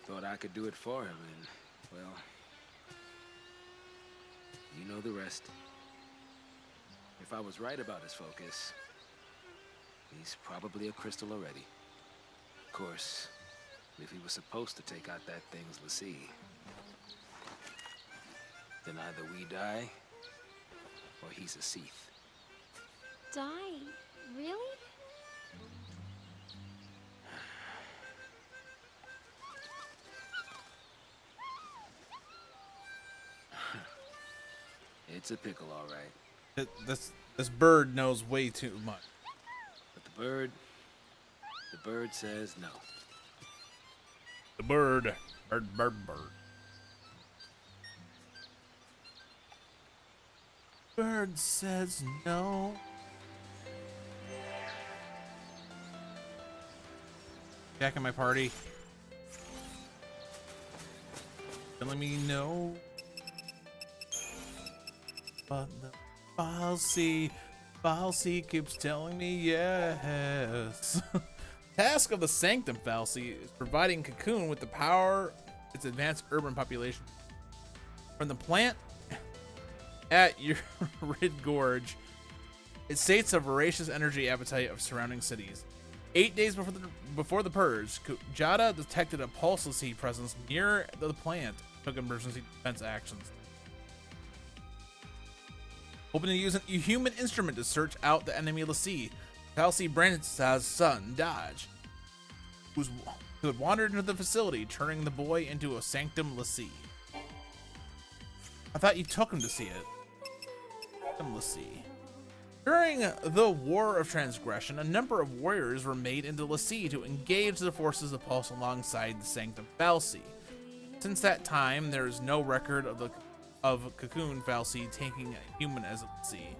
Thought I could do it for him, and, well, you know the rest. If I was right about his focus, he's probably a crystal already. Of course, if he was supposed to take out that thing's lessee, then either we die, or he's a Seath. Die? Really? It's a pickle, all right. This bird knows way too much. But the bird says no. The bird. Bird. Bird says no. Back in my party. Telling me no. But the fal'Cie keeps telling me yes. Task of the Sanctum fal'Cie is providing Cocoon with the power its advanced urban population. From the plant at Urid Gorge, it states a voracious energy appetite of surrounding cities. 8 days before the purge, Kujata detected a fal'Cie presence near the plant, took emergency defense actions. Hoping to use a human instrument to search out the enemy lessee, fal'Cie Branstad's son, Dodge, who had wandered into the facility, turning the boy into a Sanctum lessee. I thought you took him to see it. Sanctum lessee. During the War of Transgression, a number of warriors were made into lessee to engage the forces of Pulse alongside the Sanctum fal'Cie. Since that time, there is no record of Cocoon fal'Cie taking a human as a lessee.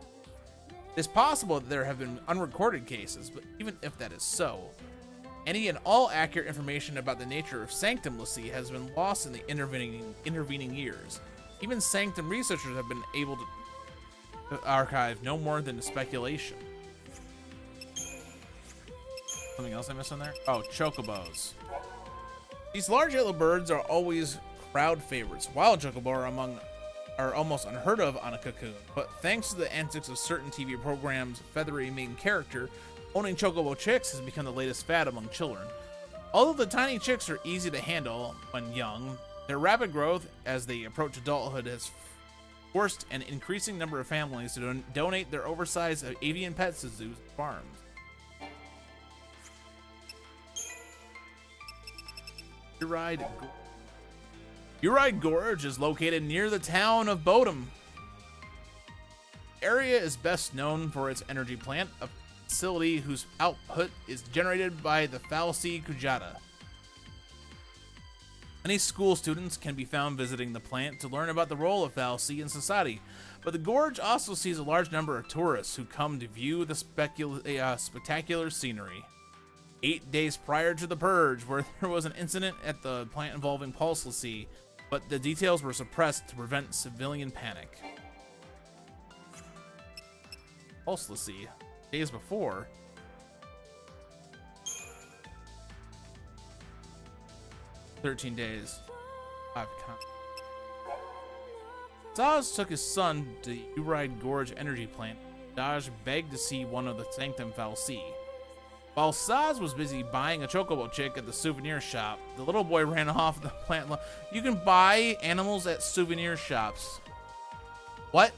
It's possible that there have been unrecorded cases, but even if that is so, any and all accurate information about the nature of Sanctum lessee has been lost in the intervening years. Even Sanctum researchers have been able to archive no more than a speculation. Something else I missed on there? Oh, chocobos. These large yellow birds are always crowd favorites. Wild chocobo are almost unheard of on a Cocoon, but thanks to the antics of certain TV programs' feathery main character, owning chocobo chicks has become the latest fad among children. Although the tiny chicks are easy to handle when young, their rapid growth as they approach adulthood has forced an increasing number of families to donate their oversized avian pets to zoos and farms. Urid Gorge is located near the town of Bodum. The area is best known for its energy plant, a facility whose output is generated by the fal'Cie Kujata. Many school students can be found visiting the plant to learn about the role of fal'Cie in society, but the gorge also sees a large number of tourists who come to view the spectacular scenery. 8 days prior to the purge, where there was an incident at the plant involving Pulse lessee, but the details were suppressed to prevent civilian panic. Pulse lessee, days before. "13 days. 5 Zaz took his son to the Urid Gorge energy plant. Dodge begged to see one of the Sanctum fal'Cie. While Zaz was busy buying a chocobo chick at the souvenir shop, the little boy ran off the plant. You can buy animals at souvenir shops. What?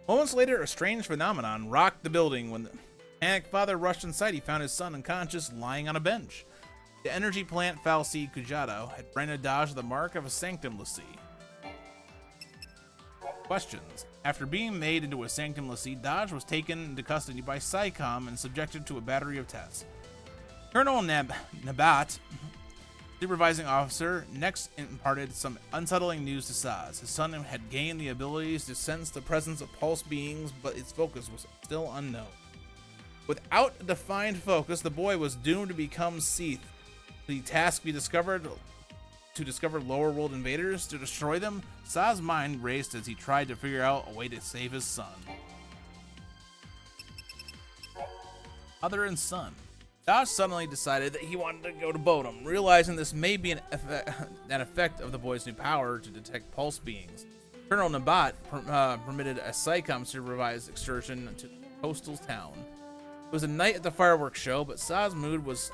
Moments later, a strange phenomenon rocked the building when Panicked father rushed inside. He found his son unconscious, lying on a bench. The energy plant Falsi Kujado had branded Dodge the mark of a Sanctum Lassie. Questions. After being made into a Sanctum Lassie, Dodge was taken into custody by PSICOM and subjected to a battery of tests. Colonel Nabat, supervising officer, next imparted some unsettling news to Saz. His son had gained the abilities to sense the presence of pulse beings, but its focus was still unknown. Without a defined focus, the boy was doomed to become Seath. The task be discovered to discover lower world invaders, to destroy them. Saz's mind raced as he tried to figure out a way to save his son. Mother and son. Dodge suddenly decided that he wanted to go to Bodum, realizing this may be an effect of the boy's new power to detect pulse beings. Colonel Nabat permitted a PSICOM supervised excursion to the coastal town. It was a night at the fireworks show, but Saz's mood was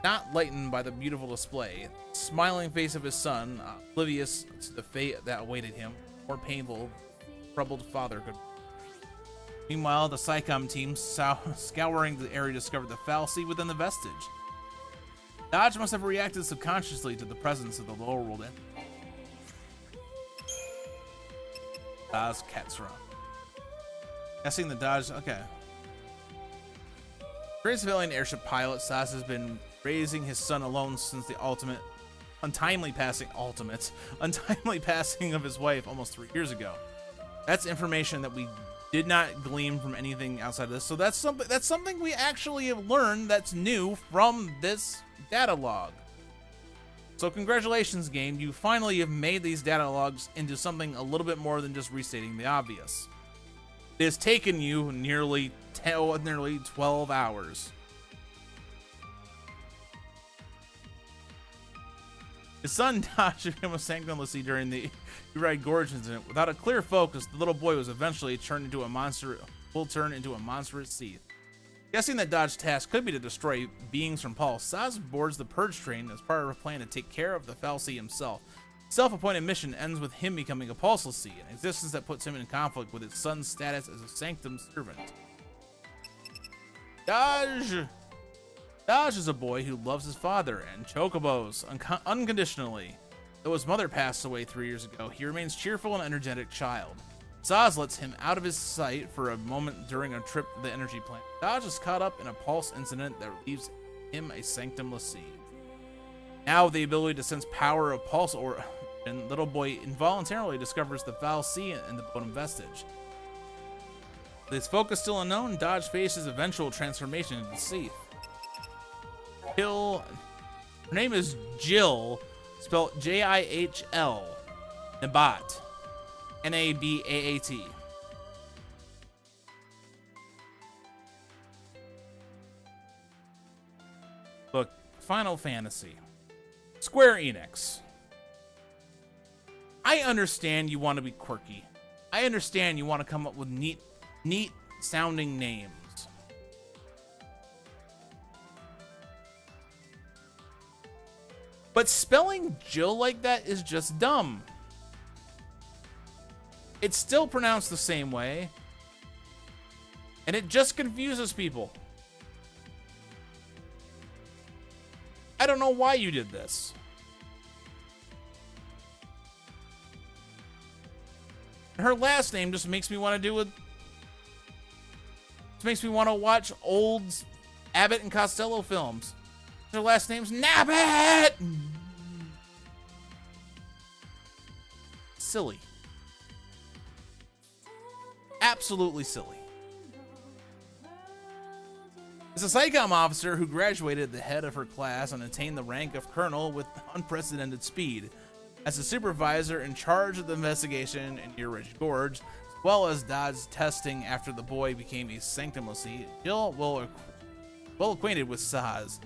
not lightened by the beautiful display. The smiling face of his son, oblivious to the fate that awaited him, more painful, troubled father could. Meanwhile, the PSICOM team scouring the area discovered the Falsi within the vestige. Dodge must have reacted subconsciously to the presence of the lower world entity. Dodge Katsura. Guessing the Dodge. Okay. Great civilian airship pilot, Saz has been raising his son alone since the untimely passing of his wife almost 3 years ago. That's information that we did not glean from anything outside of this. So that's something we actually have learned that's new from this data log. So congratulations, game. You finally have made these data logs into something a little bit more than just restating the obvious. It has taken you nearly 12 hours. His son Dodge became a Sanctum Lassie during the Uride Gorge incident. Without a clear focus, the little boy was eventually turned into a monstrous Seath. Guessing that Dodge's task could be to destroy beings from Pulse, Saz boards the Purge train as part of a plan to take care of the Falsi himself. Self-appointed mission ends with him becoming a Pulse Lassie, an existence that puts him in conflict with his son's status as a Sanctum servant. Dodge is a boy who loves his father and chocobos unconditionally. Though his mother passed away 3 years ago, he remains cheerful and energetic child. Saz lets him out of his sight for a moment during a trip to the energy plant. Dodge is caught up in a pulse incident that leaves him a Sanctum Lassie. Now with the ability to sense power of pulse origin, little boy involuntarily discovers the Falsi in the Bodum vestige. With his focus still unknown, Dodge faces eventual transformation into Seath. Her name is Jill, spelled Jihl, Nabat, Nabaat. Look, Final Fantasy. Square Enix. I understand you want to be quirky. I understand you want to come up with neat sounding names. But spelling Jill like that is just dumb. It's still pronounced the same way, and it just confuses people. I don't know why you did this. Her last name just makes me want to do it. Just makes me want to watch old Abbott and Costello films. Her last name's Nabbit! Silly. Absolutely silly. As a PSICOM officer who graduated the head of her class and attained the rank of colonel with unprecedented speed, as a supervisor in charge of the investigation in Uride Gorge, as well as Dodge's testing after the boy became a Sanctum Lassie, Jill, well acquainted with Saz,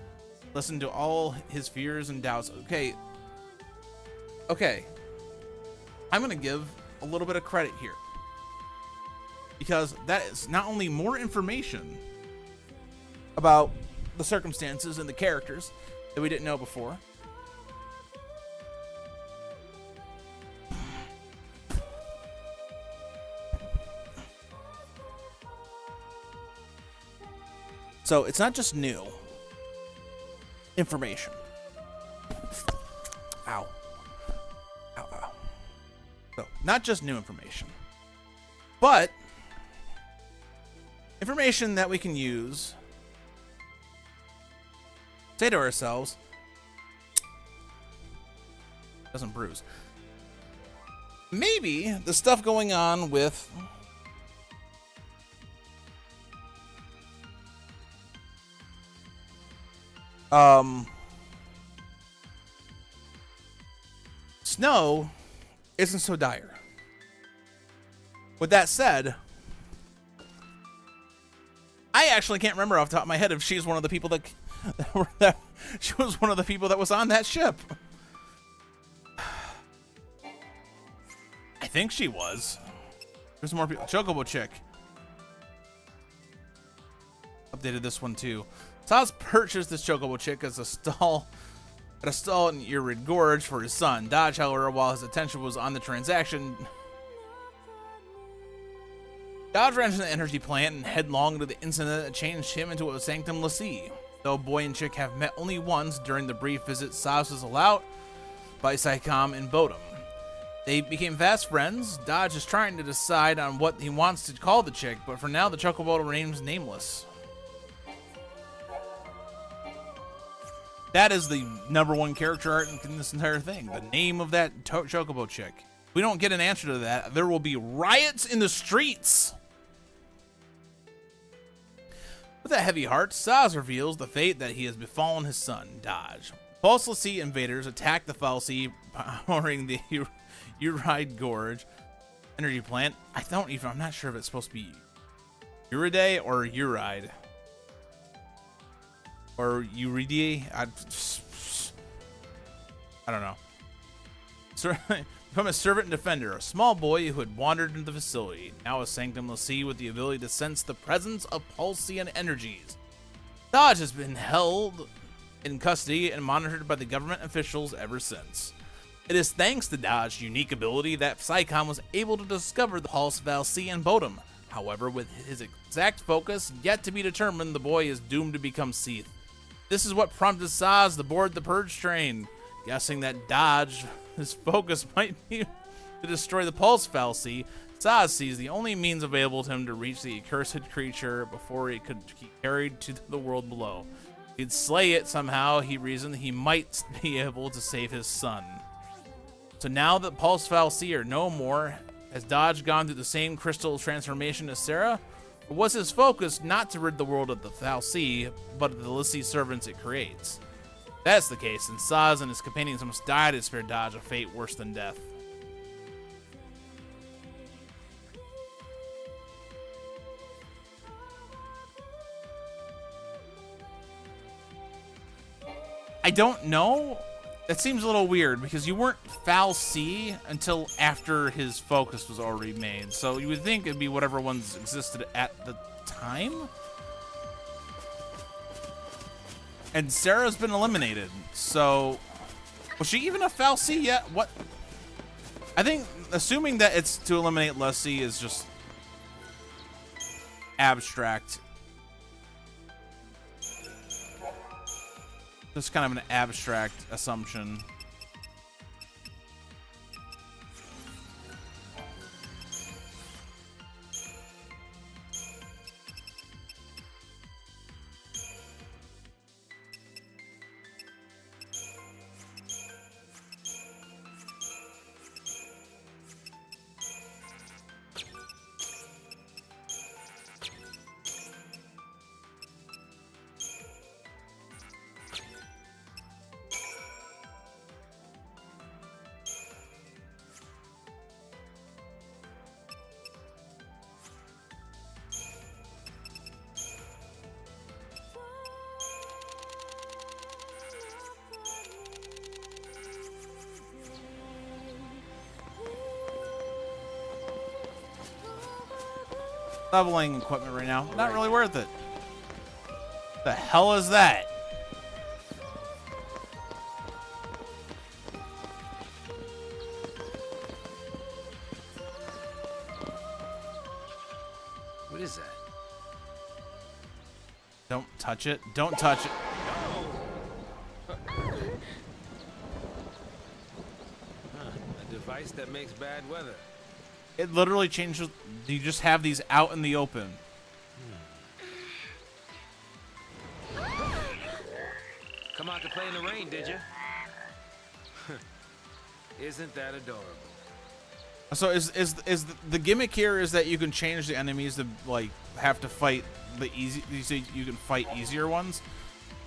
listened to all his fears and doubts. Okay. I'm gonna give a little bit of credit here, because that is not only more information about the circumstances and the characters that we didn't know before, So it's not just new information. Ow. Ow, ow. So, not just new information, but information that we can use, say to ourselves, doesn't bruise. Maybe the stuff going on with Snow isn't so dire. With that said, I actually can't remember off the top of my head if she's one of the people that she was one of the people that was on that ship. I think she was. There's more people. Chocobo chick. Updated this one too. Saz purchased this Chocobo chick as a stall at a stall in Urid Gorge for his son. Dodge, however, while his attention was on the transaction, Dodge ran to the energy plant and headlong into the incident that changed him into a Sanctum Lassie. Though boy and chick have met only once during the brief visit Saz was allowed by Psychom and Bodum. They became fast friends. Dodge is trying to decide on what he wants to call the chick, but for now the Chocobo remains nameless. That is the #1 character art in this entire thing. The name of that Chocobo chick. If we don't get an answer to that, there will be riots in the streets. With a heavy heart, Saz reveals the fate that he has befallen his son, Dodge. False Lassie invaders attack the Fal'Cie, powering the Urid Gorge energy plant. I'm not sure if it's supposed to be Uridae or Uride. Or Euridie. I don't know. Become a servant and defender, a small boy who had wandered into the facility, now a Sanctum Lassie with the ability to sense the presence of Pulsian energies. Dodge has been held in custody and monitored by the government officials ever since. It is thanks to Dodge's unique ability that Psychom was able to discover the Pulse Fal'Cie and Bodum. However, with his exact focus yet to be determined, the boy is doomed to become Seath. This is what prompted Saz to board the Purge train, guessing that Dodge, his focus might be to destroy the Pulse Fal'Cie. Saz sees the only means available to him to reach the accursed creature before it could be carried to the world below. If he'd slay it somehow, he reasoned he might be able to save his son. So now that Pulse Fal'Cie are no more, has Dodge gone through the same crystal transformation as Sarah? Or was his focus not to rid the world of the Fal'Cie, but of the Lassie servants it creates? If that's the case, then Saz and his companions must die to spare Dodge a fate worse than death. I don't know. That seems a little weird because you weren't Fal'Cie until after his focus was already made. So you would think it'd be whatever ones existed at the time. And Sarah's been eliminated. So was she even a Fal'Cie yet? What? I think assuming that it's to eliminate Lassie is just abstract. Just kind of an abstract assumption. Leveling equipment right now. Not really worth it. The hell is that? What is that? Don't touch it. Don't touch it. A device that makes bad weather. It literally changes. You just have these out in the open. Come out to play in the rain, did you? Isn't that adorable? So is the gimmick here is that you can change the enemies to like have to fight the easy, so you can fight easier ones.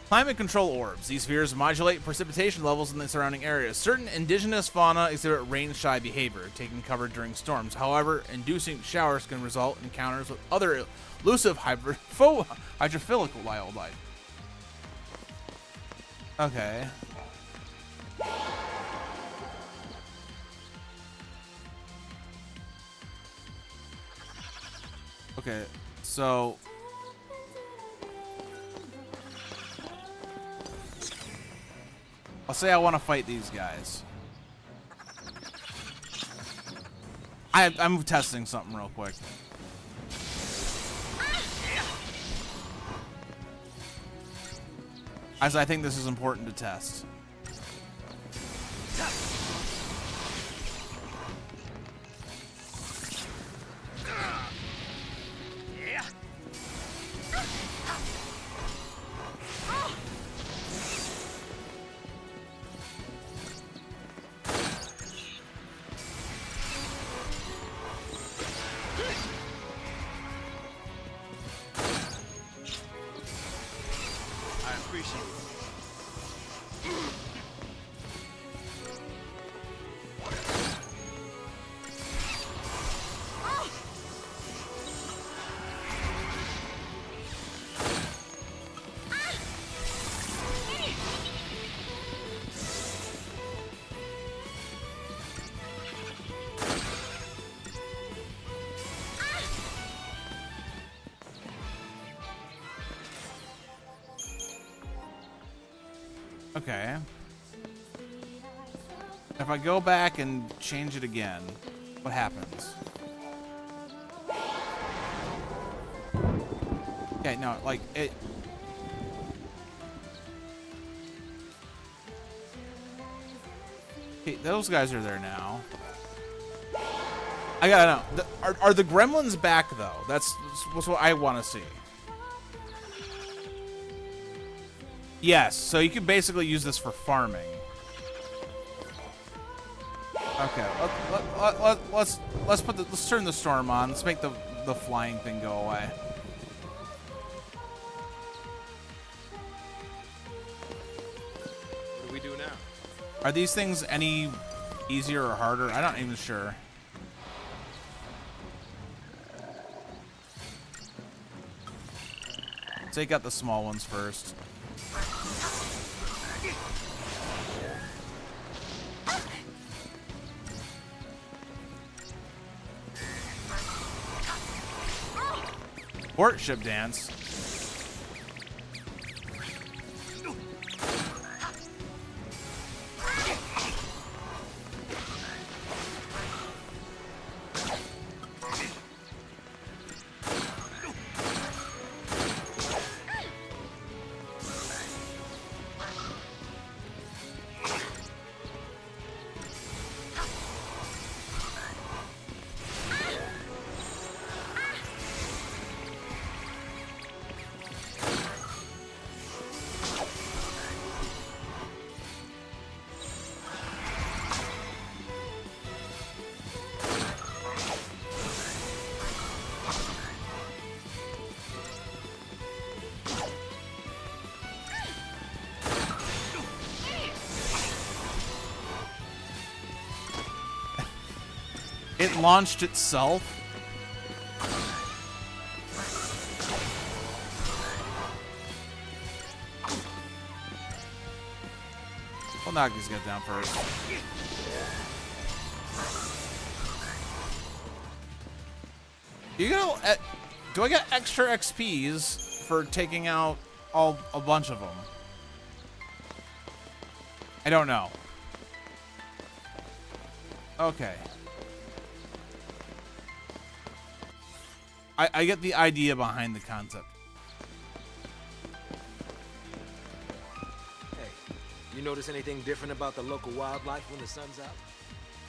Climate control orbs. These spheres modulate precipitation levels in the surrounding areas. Certain indigenous fauna exhibit rain-shy behavior, taking cover during storms. However, inducing showers can result in encounters with other elusive hydrophilic wildlife. Okay. Okay, so I'll say I want to fight these guys. I'm testing something real quick. As I think this is important to test. Okay. If I go back and change it again, what happens? Okay, no, like it. Okay, those guys are there now. I gotta know. Are the gremlins back though? That's what I want to see. Yes, so you can basically use this for farming. Okay, let's turn the storm on. Let's make the flying thing go away. What do we do now? Are these things any easier or harder? I'm not even sure. Take out the small ones first. Courtship dance. It launched itself. We'll knock these guys down first. Do I get extra XPs for taking out a bunch of them? I don't know. Okay. I get the idea behind the concept. You notice anything different about the local wildlife when the sun's out?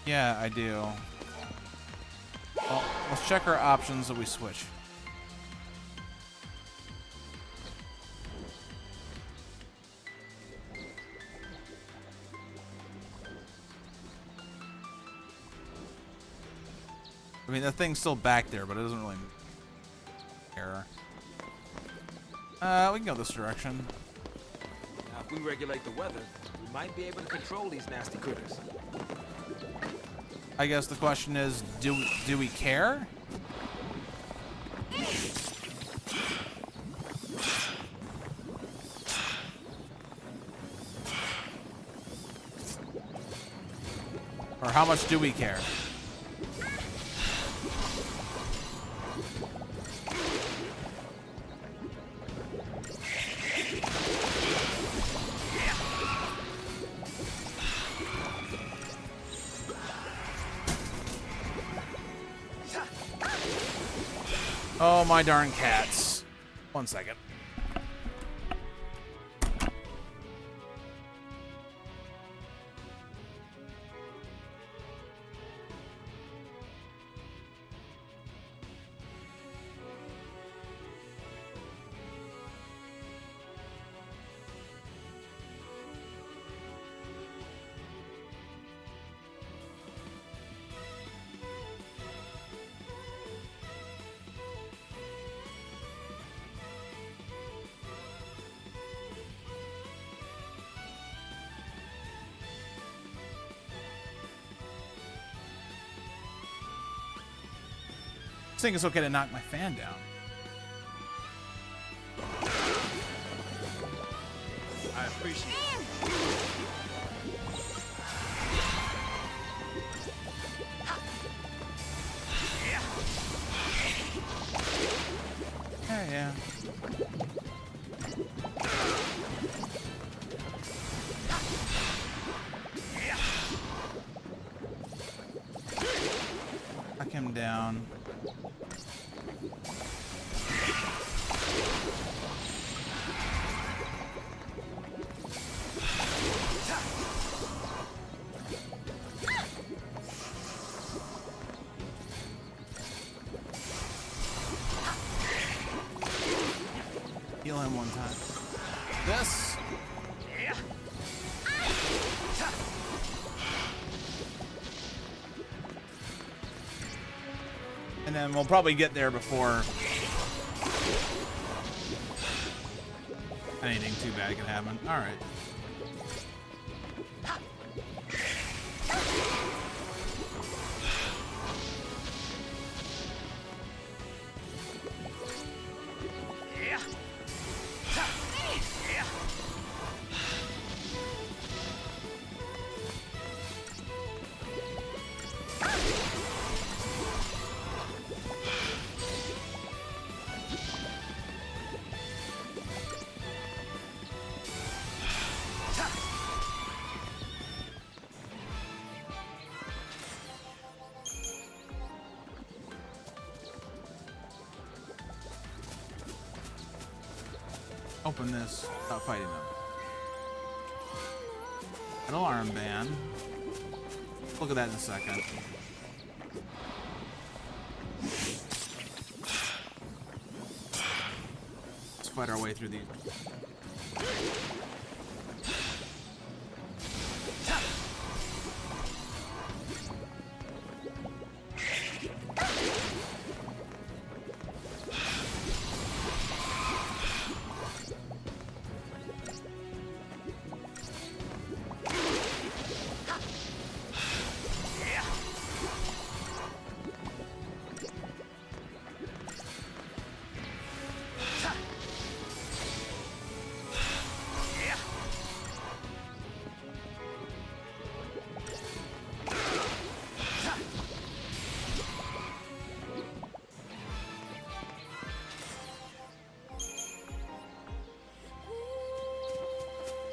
Yeah, I do. Well, let's check our options that we switch. I mean, that thing's still back there, but it doesn't really care. We can go this direction. Now, if we regulate the weather, we might be able to control these nasty critters. I guess the question is, do we care? Or how much do we care? Oh, my darn cats. 1 second. I think it's okay to knock my fan down. I appreciate it. Yeah. Knock him down. Heal him one time. This. And then we'll probably get there before anything too bad can happen. All right. Open this without fighting them. Metal armband. Look at that in a second. Let's fight our way through these.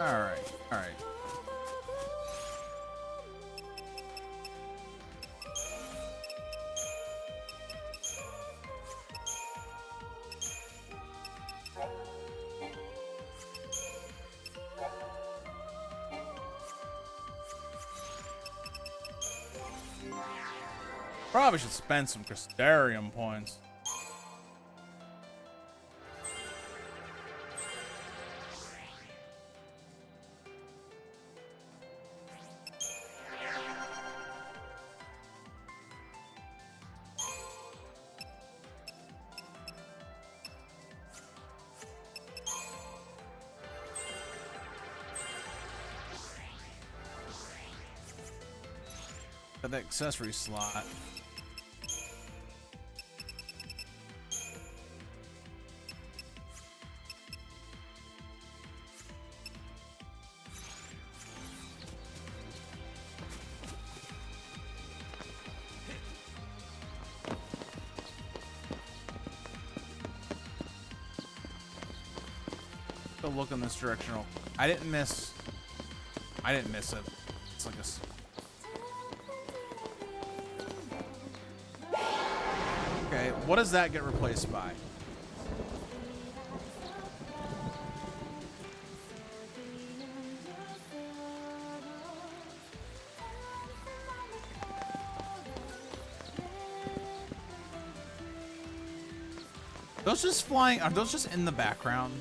All right. Probably should spend some Crystarium points. The accessory slot. Go look in this direction. I didn't miss it. It's like a. Okay, what does that get replaced by? Those just flying, are those just in the background?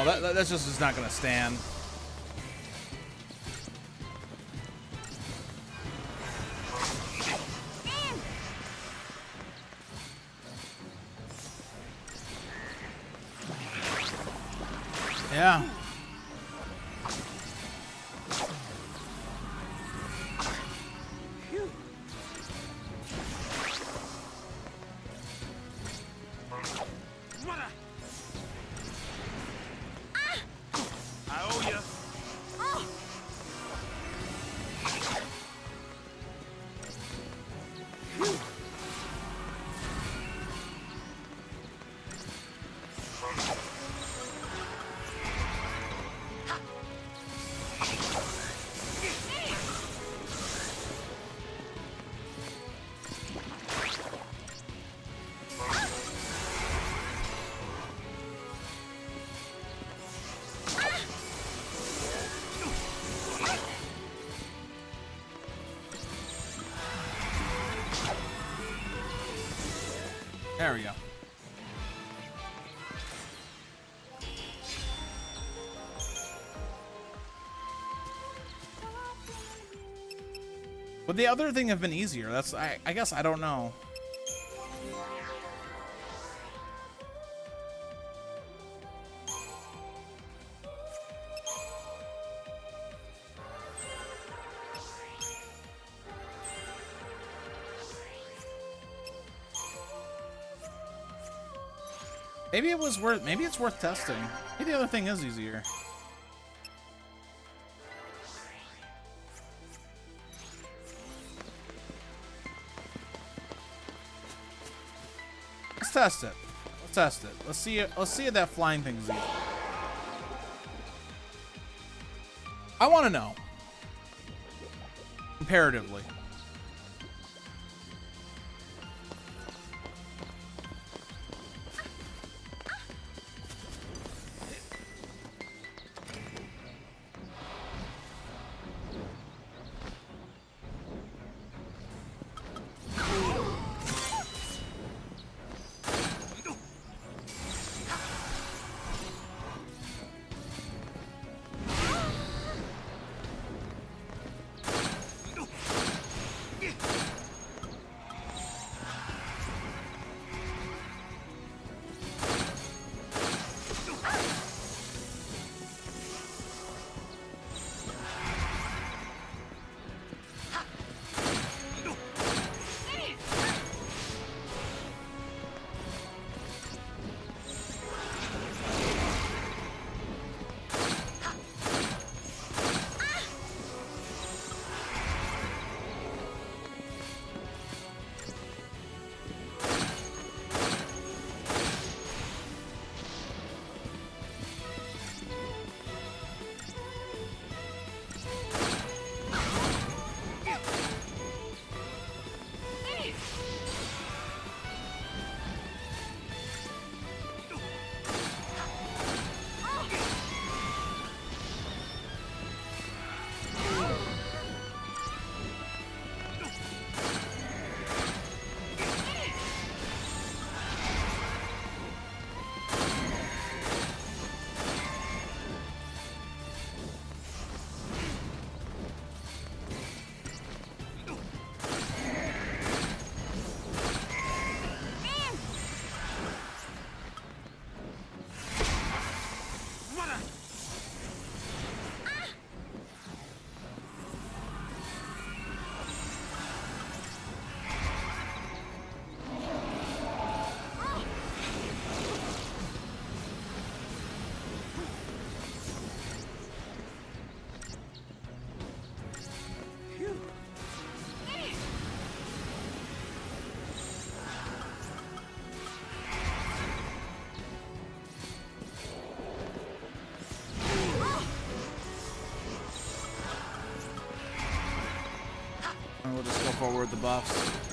Oh, that's just is not gonna stand. Yeah. There we go. Would the other thing have been easier? That's I guess I don't know. Maybe it was worth. Maybe it's worth testing. Maybe the other thing is easier. Let's test it. Let's test it. Let's see it. Let's see if that flying thing's easy. I want to know. Comparatively. And we'll just go forward with the buffs.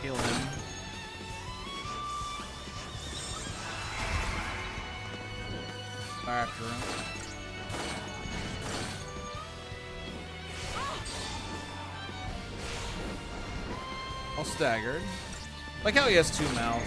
Heal him. Fire after him. All staggered. Like how he has two mouths.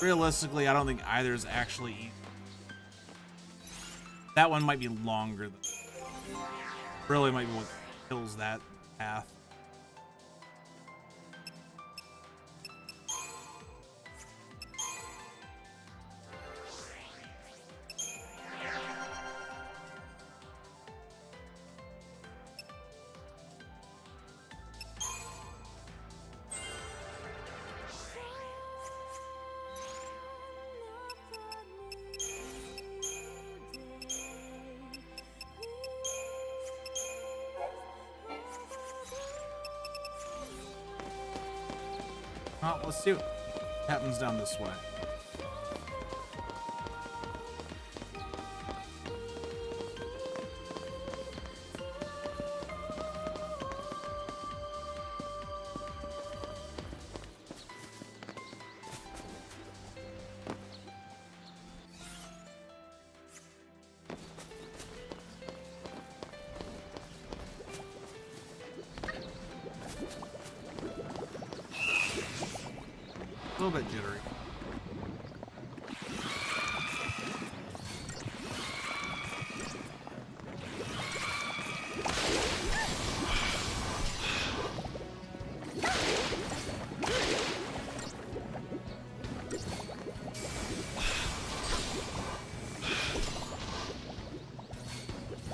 Realistically, I don't think either is actually easy. That one might be longer. Really might be what kills that path. Well, let's see what happens down this way. little bit jittery.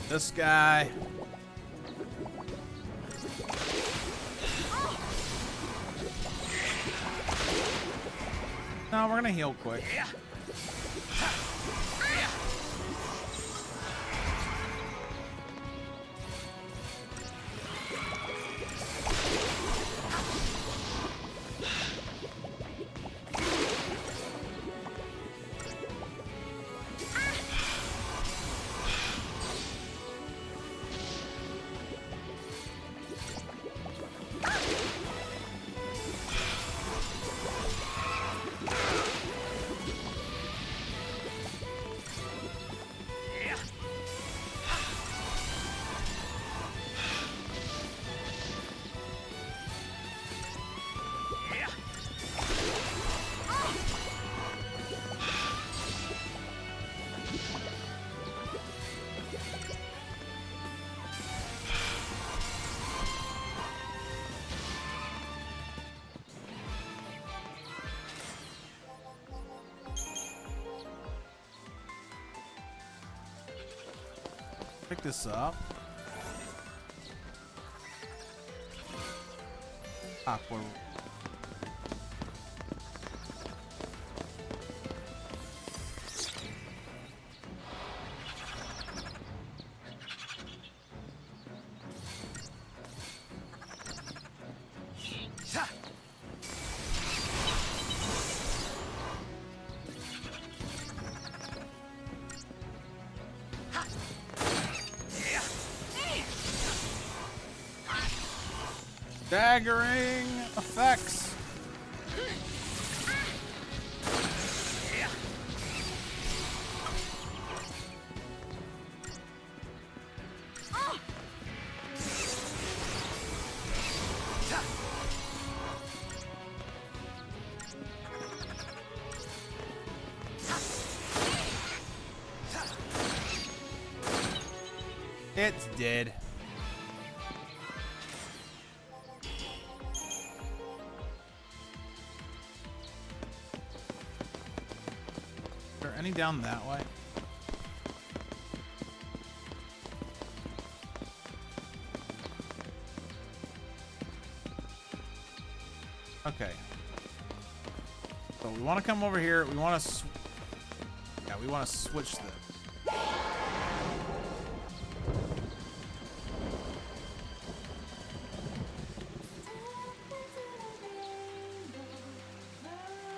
This guy. No, we're gonna heal quick. Pick this up. Aqua. Staggering effects. It's dead. Any down that way? Okay. So we want to come over here. We want to we want to switch this.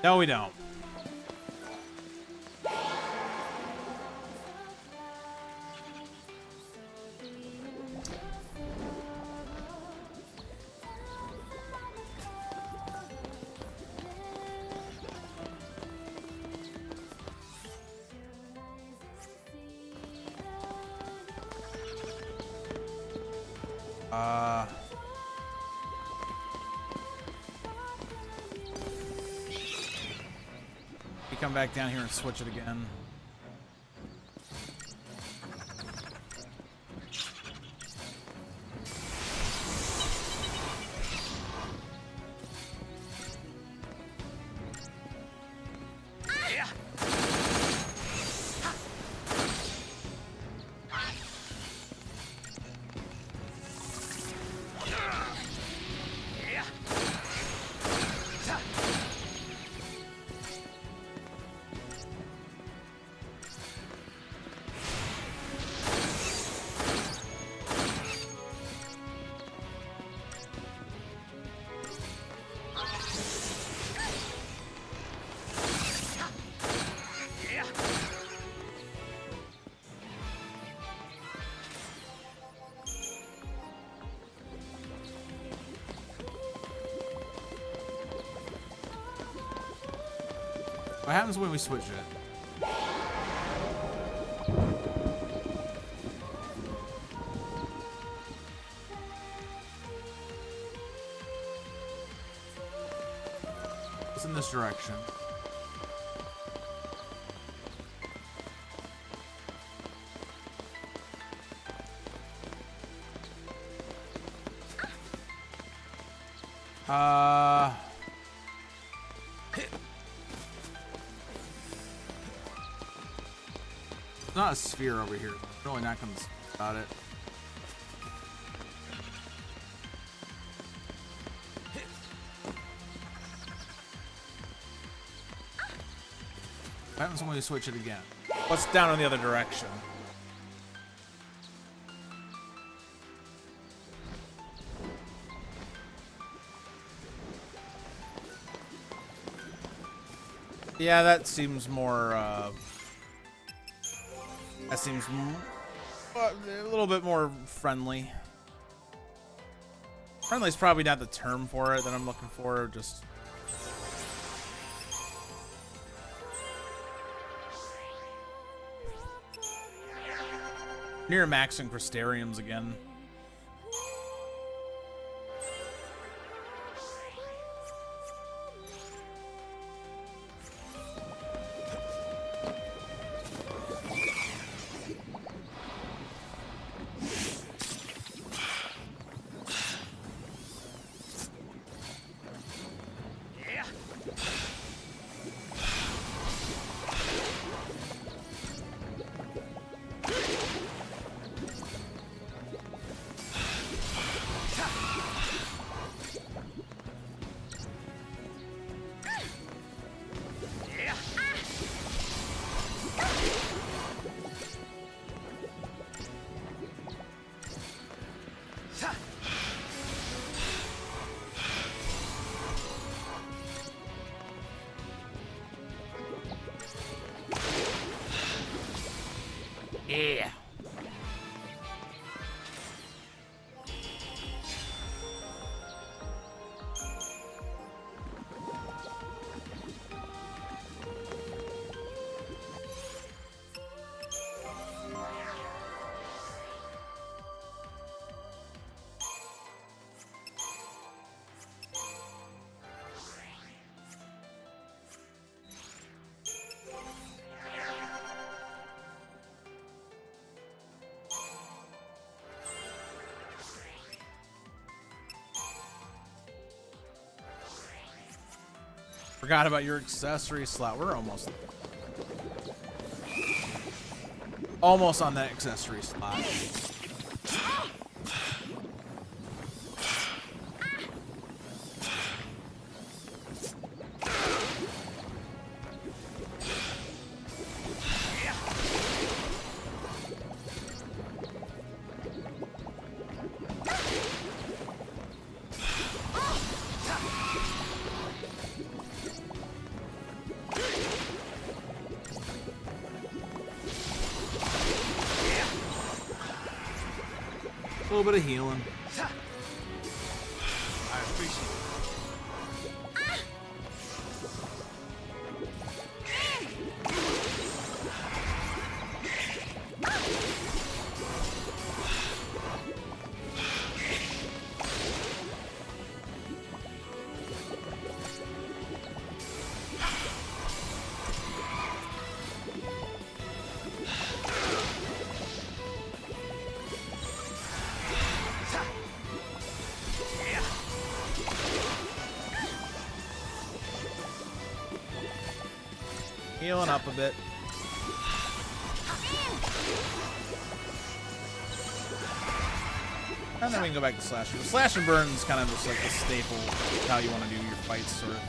No, we don't. We come back down here and switch it again. What happens when we switch it? Isn't this direction. It's not a sphere over here. Really not gonna say about it. What happens when we switch it again? What's down in the other direction? Yeah, that seems more, that seems a little bit more friendly. Friendly is probably not the term for it that I'm looking for, just... Near maxing Crystariums again. Yeah. Forgot about your accessory slot. We're almost on that accessory slot. A little bit of healing. I appreciate it. Healing up a bit. And then we can go back to slash. Slash and burn is kind of just like a staple of how you want to do your fights, sort of.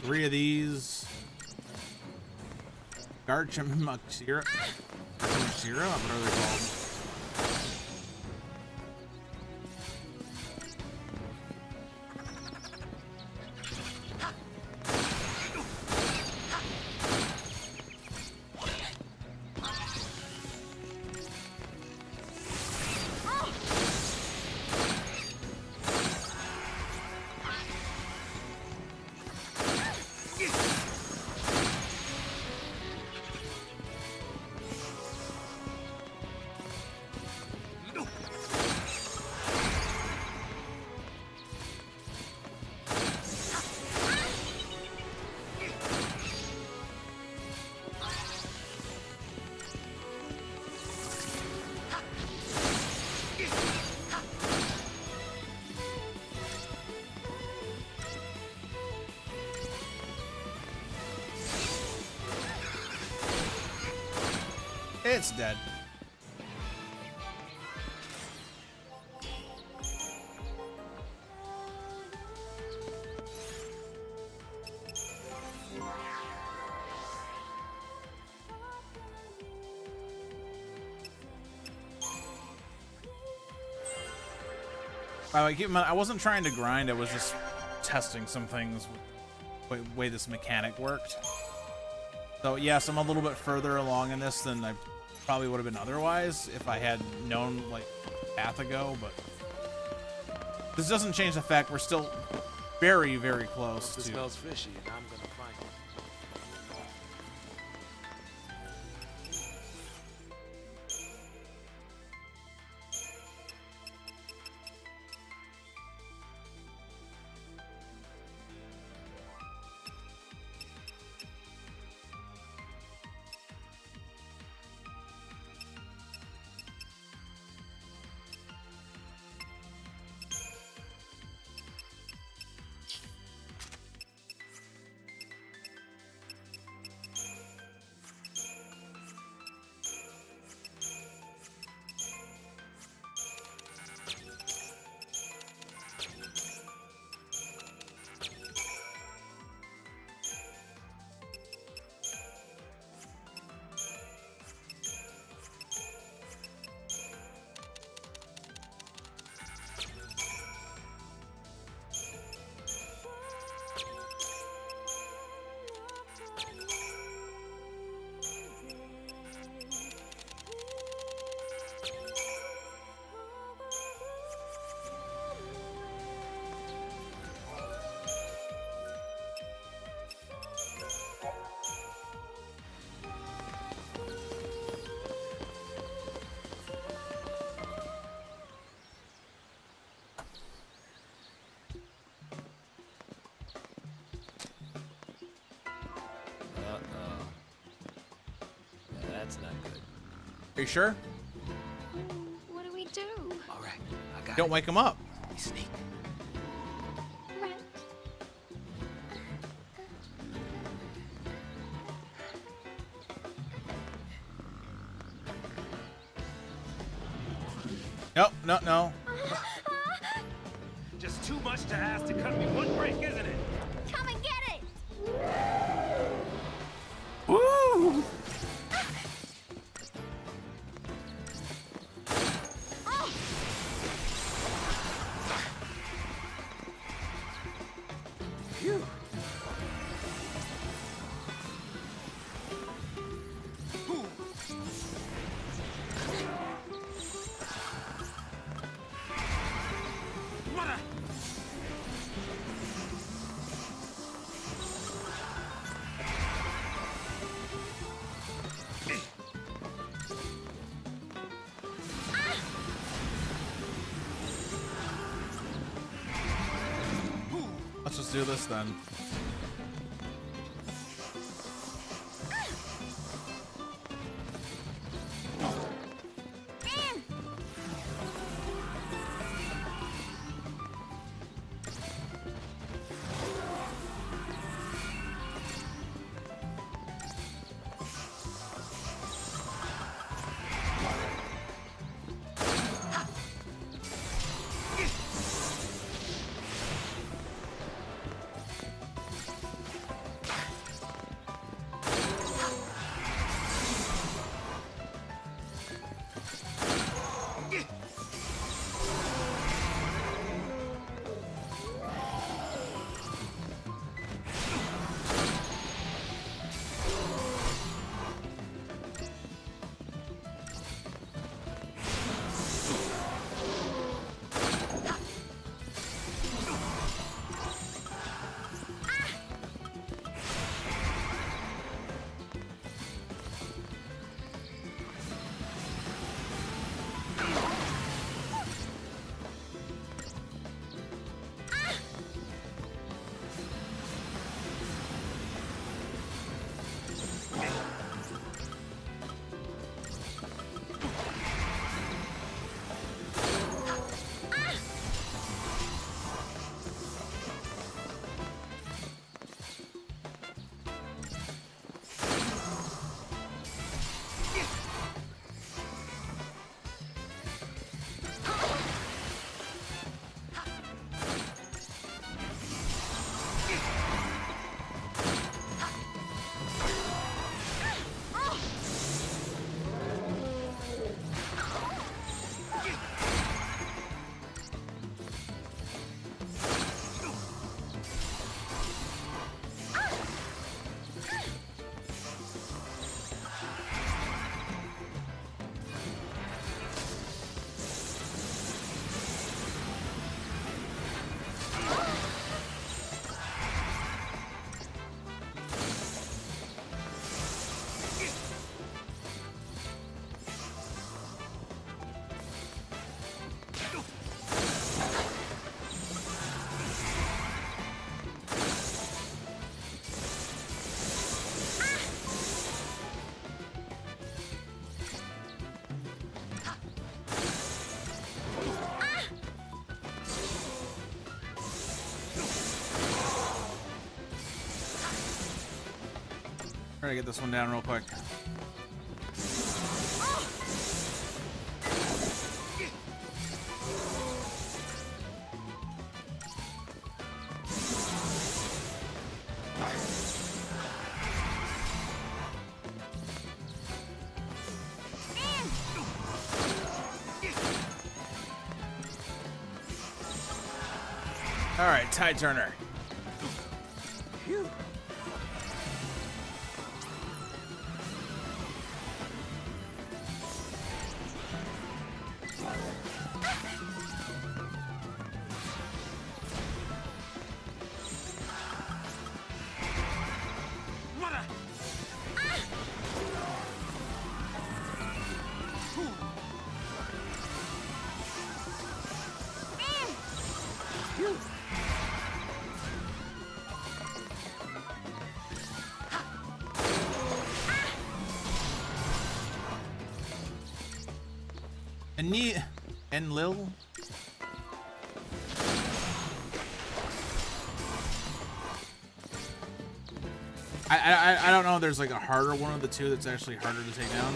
3 of these. Garchim and Muxira. Muxira? What are they called? It's dead. By the way, keep in mind, I wasn't trying to grind, I was just testing some things with the way this mechanic worked. So yes, I'm a little bit further along in this than I probably would have been otherwise if I had known like a path ago, but this doesn't change the fact we're still very, very close It to. smells fishy, and I'm gonna find it. That's not good. Are you sure? What do we do? All right, I got Don't it. wake him up. We sneak. Right. Nope, no, no. Just too much to ask to cut me one break, isn't it? Come and get it! Woo! Let's just do this then. Try to get this one down real quick. All right, Tide Turner. And Lil. I don't know if there's like a harder one of the two that's actually harder to take down.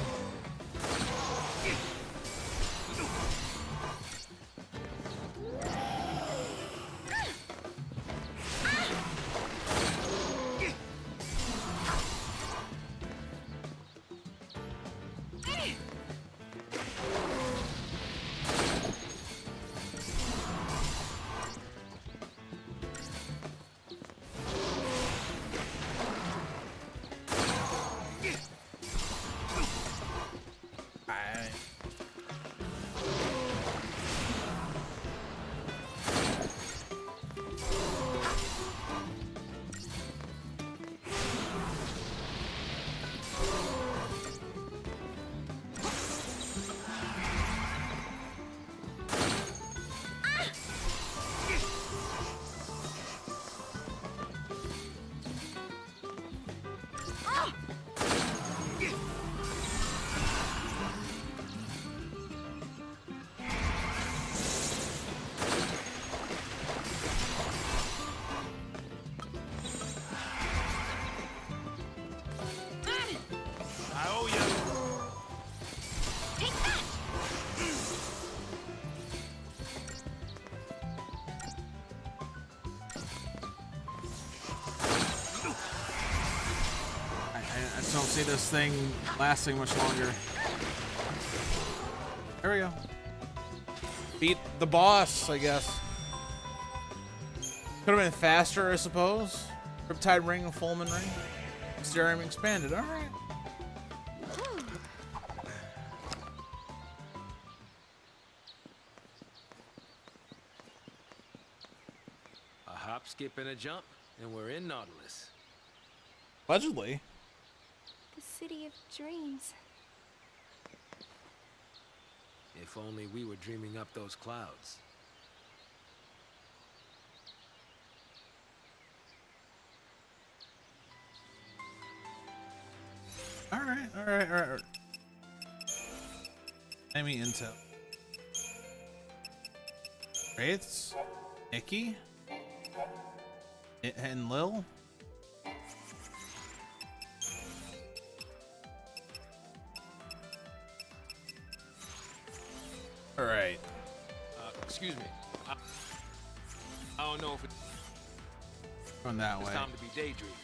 I just don't see this thing lasting much longer. There we go. Beat the boss, I guess. Could have been faster, I suppose. Riptide Ring and Fulman Ring. Crystarium expanded. All right. A hop, skip, and a jump, and we're in Nautilus. Allegedly. The city of dreams. If only we were dreaming up those clouds. All right. Enemy intel. Wraiths, Nikki, and Lil. All right. Excuse me. I don't know if it's Going that way. time to be daydreaming.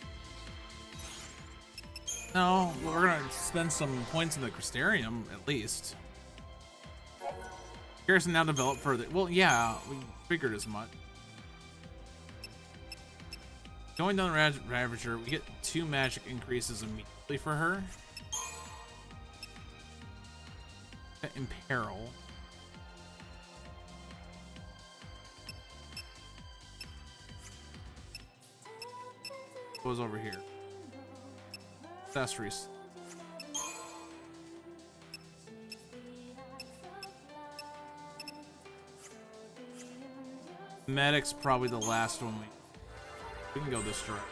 No, we're gonna spend some points in the Crystarium at least. Garrison now develop further. Well, yeah, we figured as much. Going down the Ravager, we get 2 magic increases immediately for her. Imperil. What was over here? Accessories. Medic's probably the last one we can go this direct.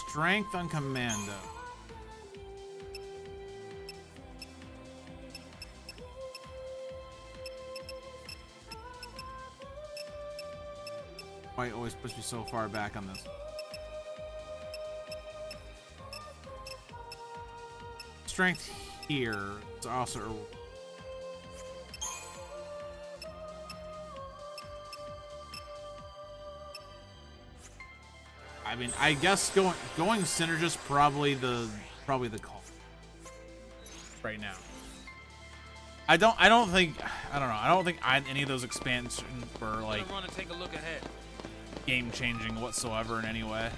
Strength on Commando. Why it always puts me so far back on this. Strength here. It's also. I mean, I guess going Synergist probably the call right now. I don't think any of those expansions were like take a look ahead. game changing whatsoever in any way.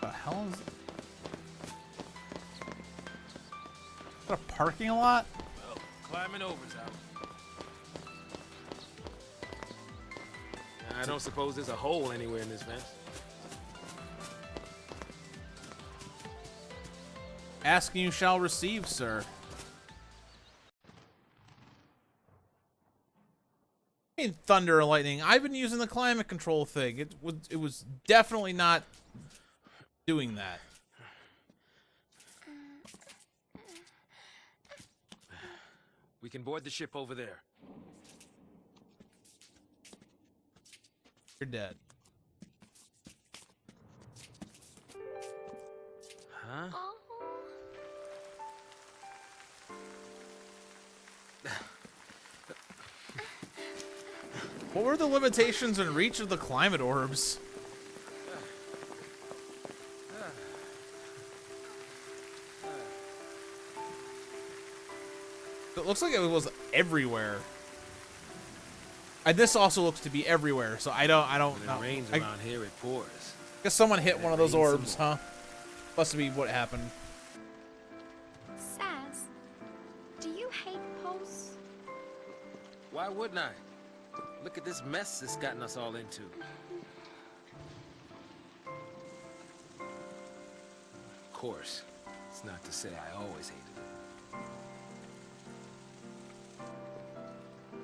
The hell is that? A parking lot? Well, climbing over's out. I don't suppose there's a hole anywhere in this fence. Ask and you shall receive, sir. I mean, thunder or lightning. I've been using the climate control thing. It was definitely not doing that. We can board the ship over there. You're dead. Huh? Oh. What were the limitations and reach of the climate orbs? It looks like it was everywhere. And this also looks to be everywhere, so I don't When know. it rains around here, it pours. Guess someone hit one of those rains some orbs, huh? Must be what happened. Saz, do you hate Pulse? Why wouldn't I? Look at this mess it's gotten us all into. Of course, it's not to say I always hated it.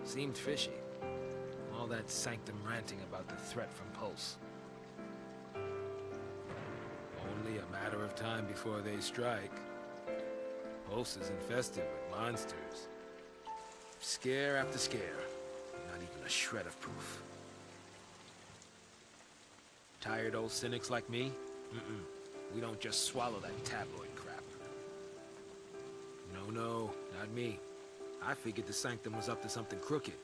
Seemed fishy. All that sanctum ranting about the threat from Pulse. Only a matter of time before they strike. Pulse is infested with monsters. Scare after scare. Not even a shred of proof. Tired old cynics like me? We don't just swallow that tabloid crap. No, not me. I figured the Sanctum was up to something crooked.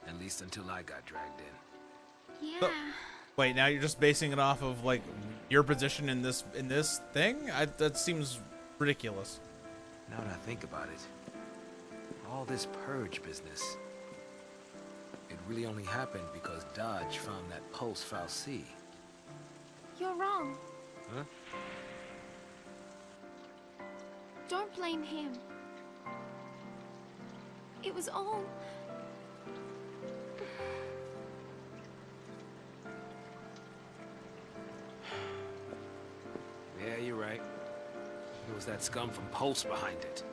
At least until I got dragged in. Yeah. Wait, now you're just basing it off of like your position in this thing? That seems ridiculous. Now that I think about it, all this purge business, it really only happened because Dodge found that Pulse Fal'Cie. You're wrong. Huh? Don't blame him. It was all... Yeah, you're right. It was that scum from Pulse behind it.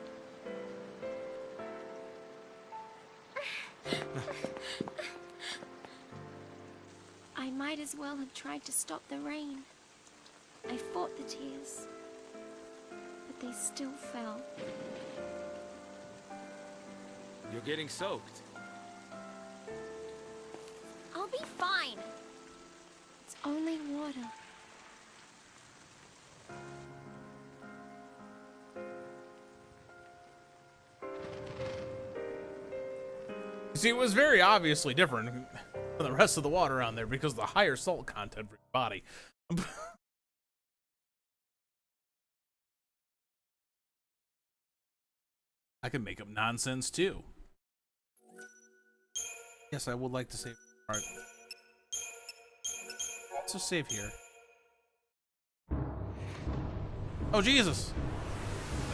I might as well have tried to stop the rain. I fought the tears, but they still fell. You're getting soaked. I'll be fine. It's only water. See, it was very obviously different from the rest of the water around there because of the higher salt content for your body. I can make up nonsense too. Yes, I would like to save. All right. Let's just save here. Oh, Jesus!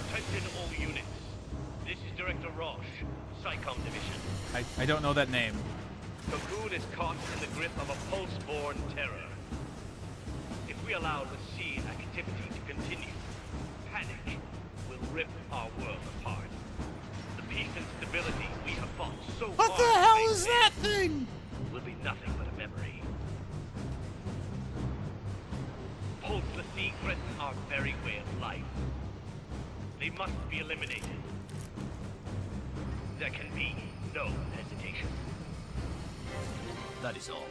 Attention all units. This is Director Roche, SciComm Division. I don't know that name. Cocoon is caught in the grip of a pulse-borne terror. If we allow the sea activity to continue, panic will rip our world apart. so What far the hell from is being that thing? will be nothing but a memory. Pulse L'Cie threaten our very way of life. They must be eliminated. There can be no hesitation. That is all.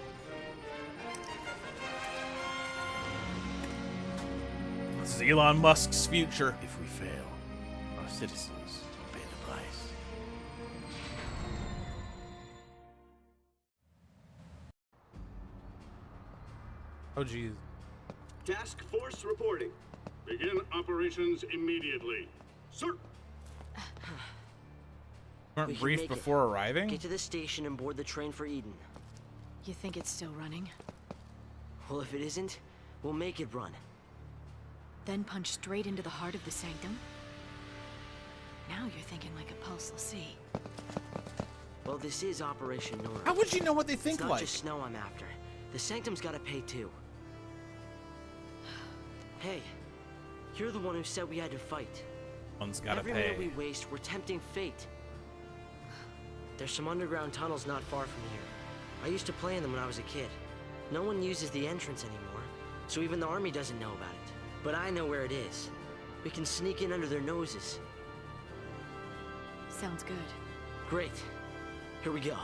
This is Elon Musk's future. If we fail, our citizens will pay the price. Oh, jeez. Task Force reporting. Begin operations immediately. Sir! Weren't We can briefed make it. before arriving? Get to the station and board the train for Eden. You think it's still running? Well, if it isn't, we'll make it run. Then punch straight into the heart of the Sanctum? Now you're thinking like a Pulse L'Cie. Well, this is Operation Nora. How would you know what they It's think not like? just snow I'm after. The Sanctum's gotta pay too. Hey, you're the one who said we had to fight. One's gotta Every minute we pay. waste, we're tempting fate. There's some underground tunnels not far from here. I used to play in them when I was a kid. No one uses the entrance anymore, so even the army doesn't know about it. But I know where it is. We can sneak in under their noses. Sounds good. Great. Here we go.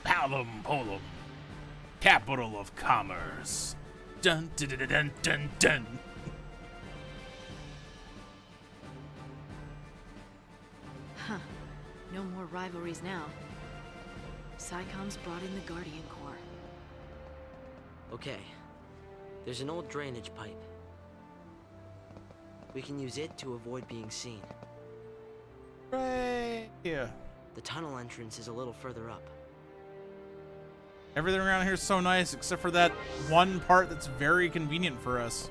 Palum Polum, capital of commerce. Dun dun dun dun dun dun. Huh. No more rivalries now. Psychom's brought in the Guardian Corps. Okay. There's an old drainage pipe. We can use it to avoid being seen. Right. Yeah. The tunnel entrance is a little further up. Everything around here is so nice, except for that one part that's very convenient for us.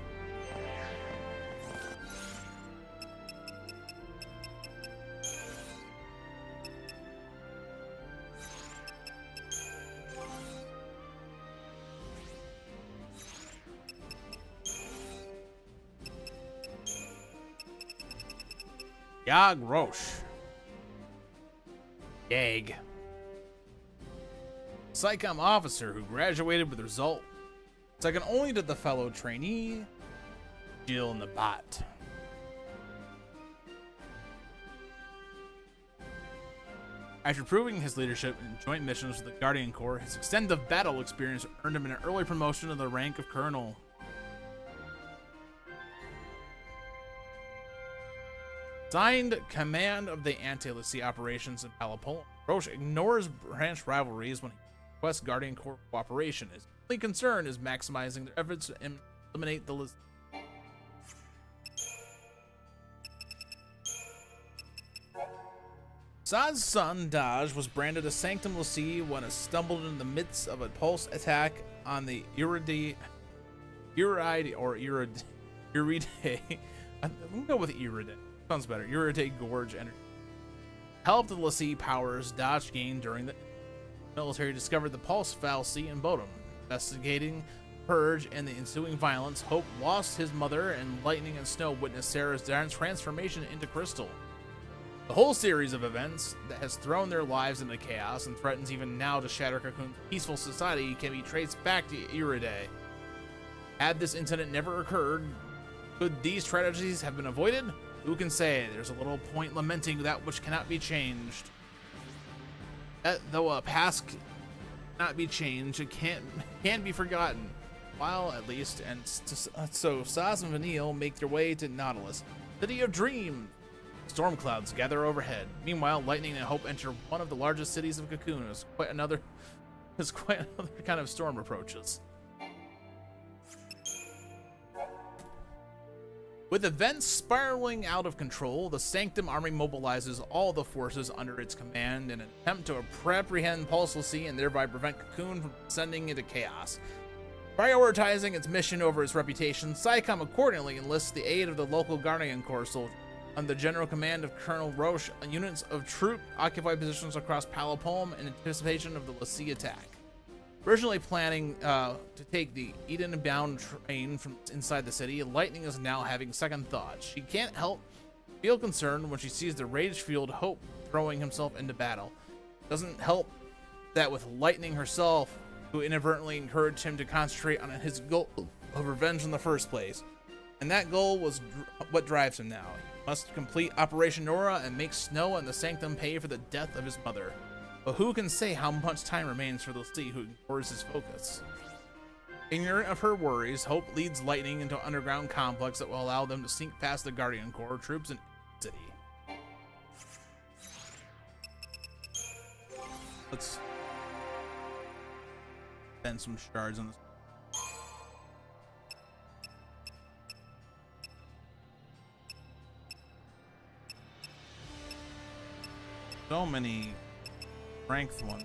Yag Roche. Yag. Psychom officer who graduated with result second only to the fellow trainee, Jill Nabat. After proving his leadership in joint missions with the Guardian Corps, his extensive battle experience earned him an early promotion to the rank of colonel. Signed command of the anti-L'Cie operations in Palapolum, Roche ignores branch rivalries when he requests Guardian Corps cooperation. His only concern is maximizing their efforts to eliminate the L'Cie. Saz's son, Daj, was branded a Sanctum L'Cie when it stumbled in the midst of a pulse attack on the Uride. I'm gonna go with Uride. Sounds better. Uride Gorge energy. Help the L'Cie powers Daj gained during the military discovered the pulse fallacy in Bodum. Investigating purge and the ensuing violence, Hope lost his mother, and Lightning and Snow witnessed Sarah's transformation into Crystal. The whole series of events that has thrown their lives into chaos and threatens even now to shatter Cocoon's peaceful society can be traced back to Uride. Had this incident never occurred, could these tragedies have been avoided? Who can say? There's a little point lamenting that which cannot be changed. Though a past cannot be changed, it can be forgotten. While at least, and so Saz and Vanille make their way to Nautilus, city of dreams. Storm clouds gather overhead. Meanwhile, Lightning and Hope enter one of the largest cities of Cocoon as quite another kind of storm approaches. With events spiraling out of control, the Sanctum Army mobilizes all the forces under its command in an attempt to apprehend Pulse L'Cie and thereby prevent Cocoon from descending into chaos. Prioritizing its mission over its reputation, Psychom accordingly enlists the aid of the local Guardian Corps soldiers. Under the general command of Colonel Roche, units of troop occupy positions across Palapolm in anticipation of the L'Cie attack. Originally planning to take the Eden-bound train from inside the city, Lightning is now having second thoughts. She can't help feel concerned when she sees the rage-fueled Hope throwing himself into battle. Doesn't help that with Lightning herself, who inadvertently encouraged him to concentrate on his goal of revenge in the first place. And that goal was what drives him now. He must complete Operation Nora and make Snow and the Sanctum pay for the death of his mother. But who can say how much time remains for the sea who ignores his focus? Ignorant of her worries, Hope leads Lightning into an underground complex that will allow them to sneak past the Guardian Corps troops in the city. Let's spend some shards on this. So many strength ones.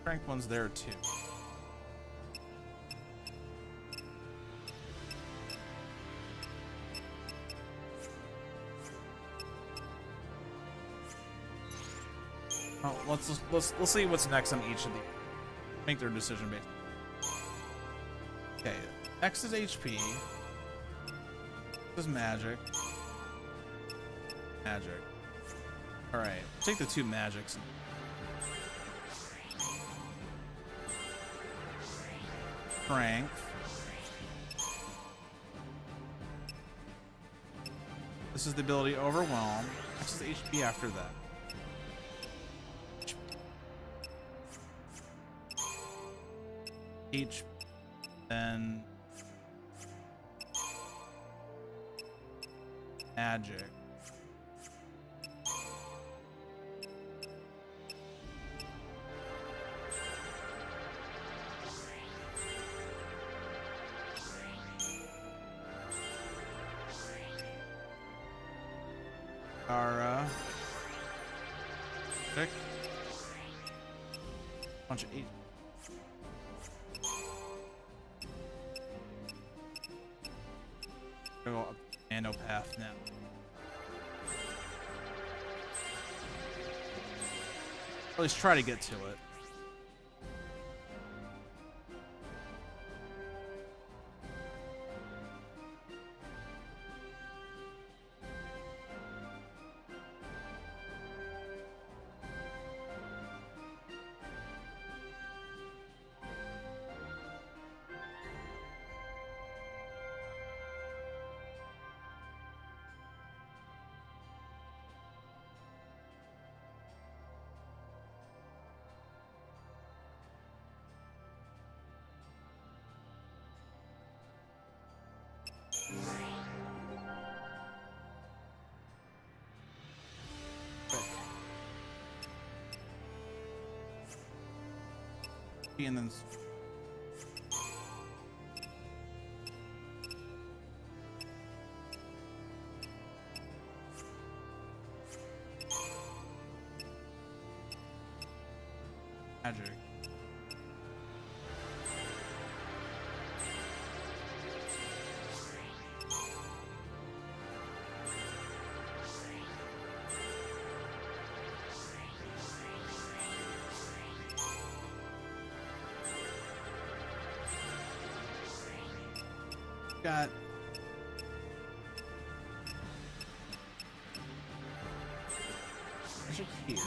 Strength one's there too. Oh, let's see what's next on each of these. Make their decision based. Okay, next is HP. This is magic. Magic. All right, take the two magics. Strength. This is the ability Overwhelm. Next is HP after that. H, then magic. Pick. Bunch of 8. Go up Nano path now. At least try to get to it. And then magic. Got magic here.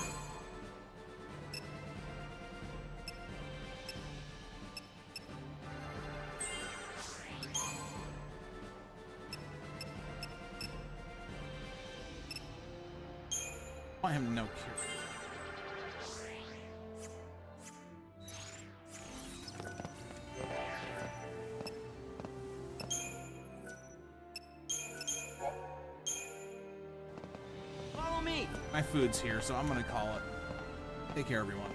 I want him to know cure. My food's here, so I'm gonna call it. Take care, everyone.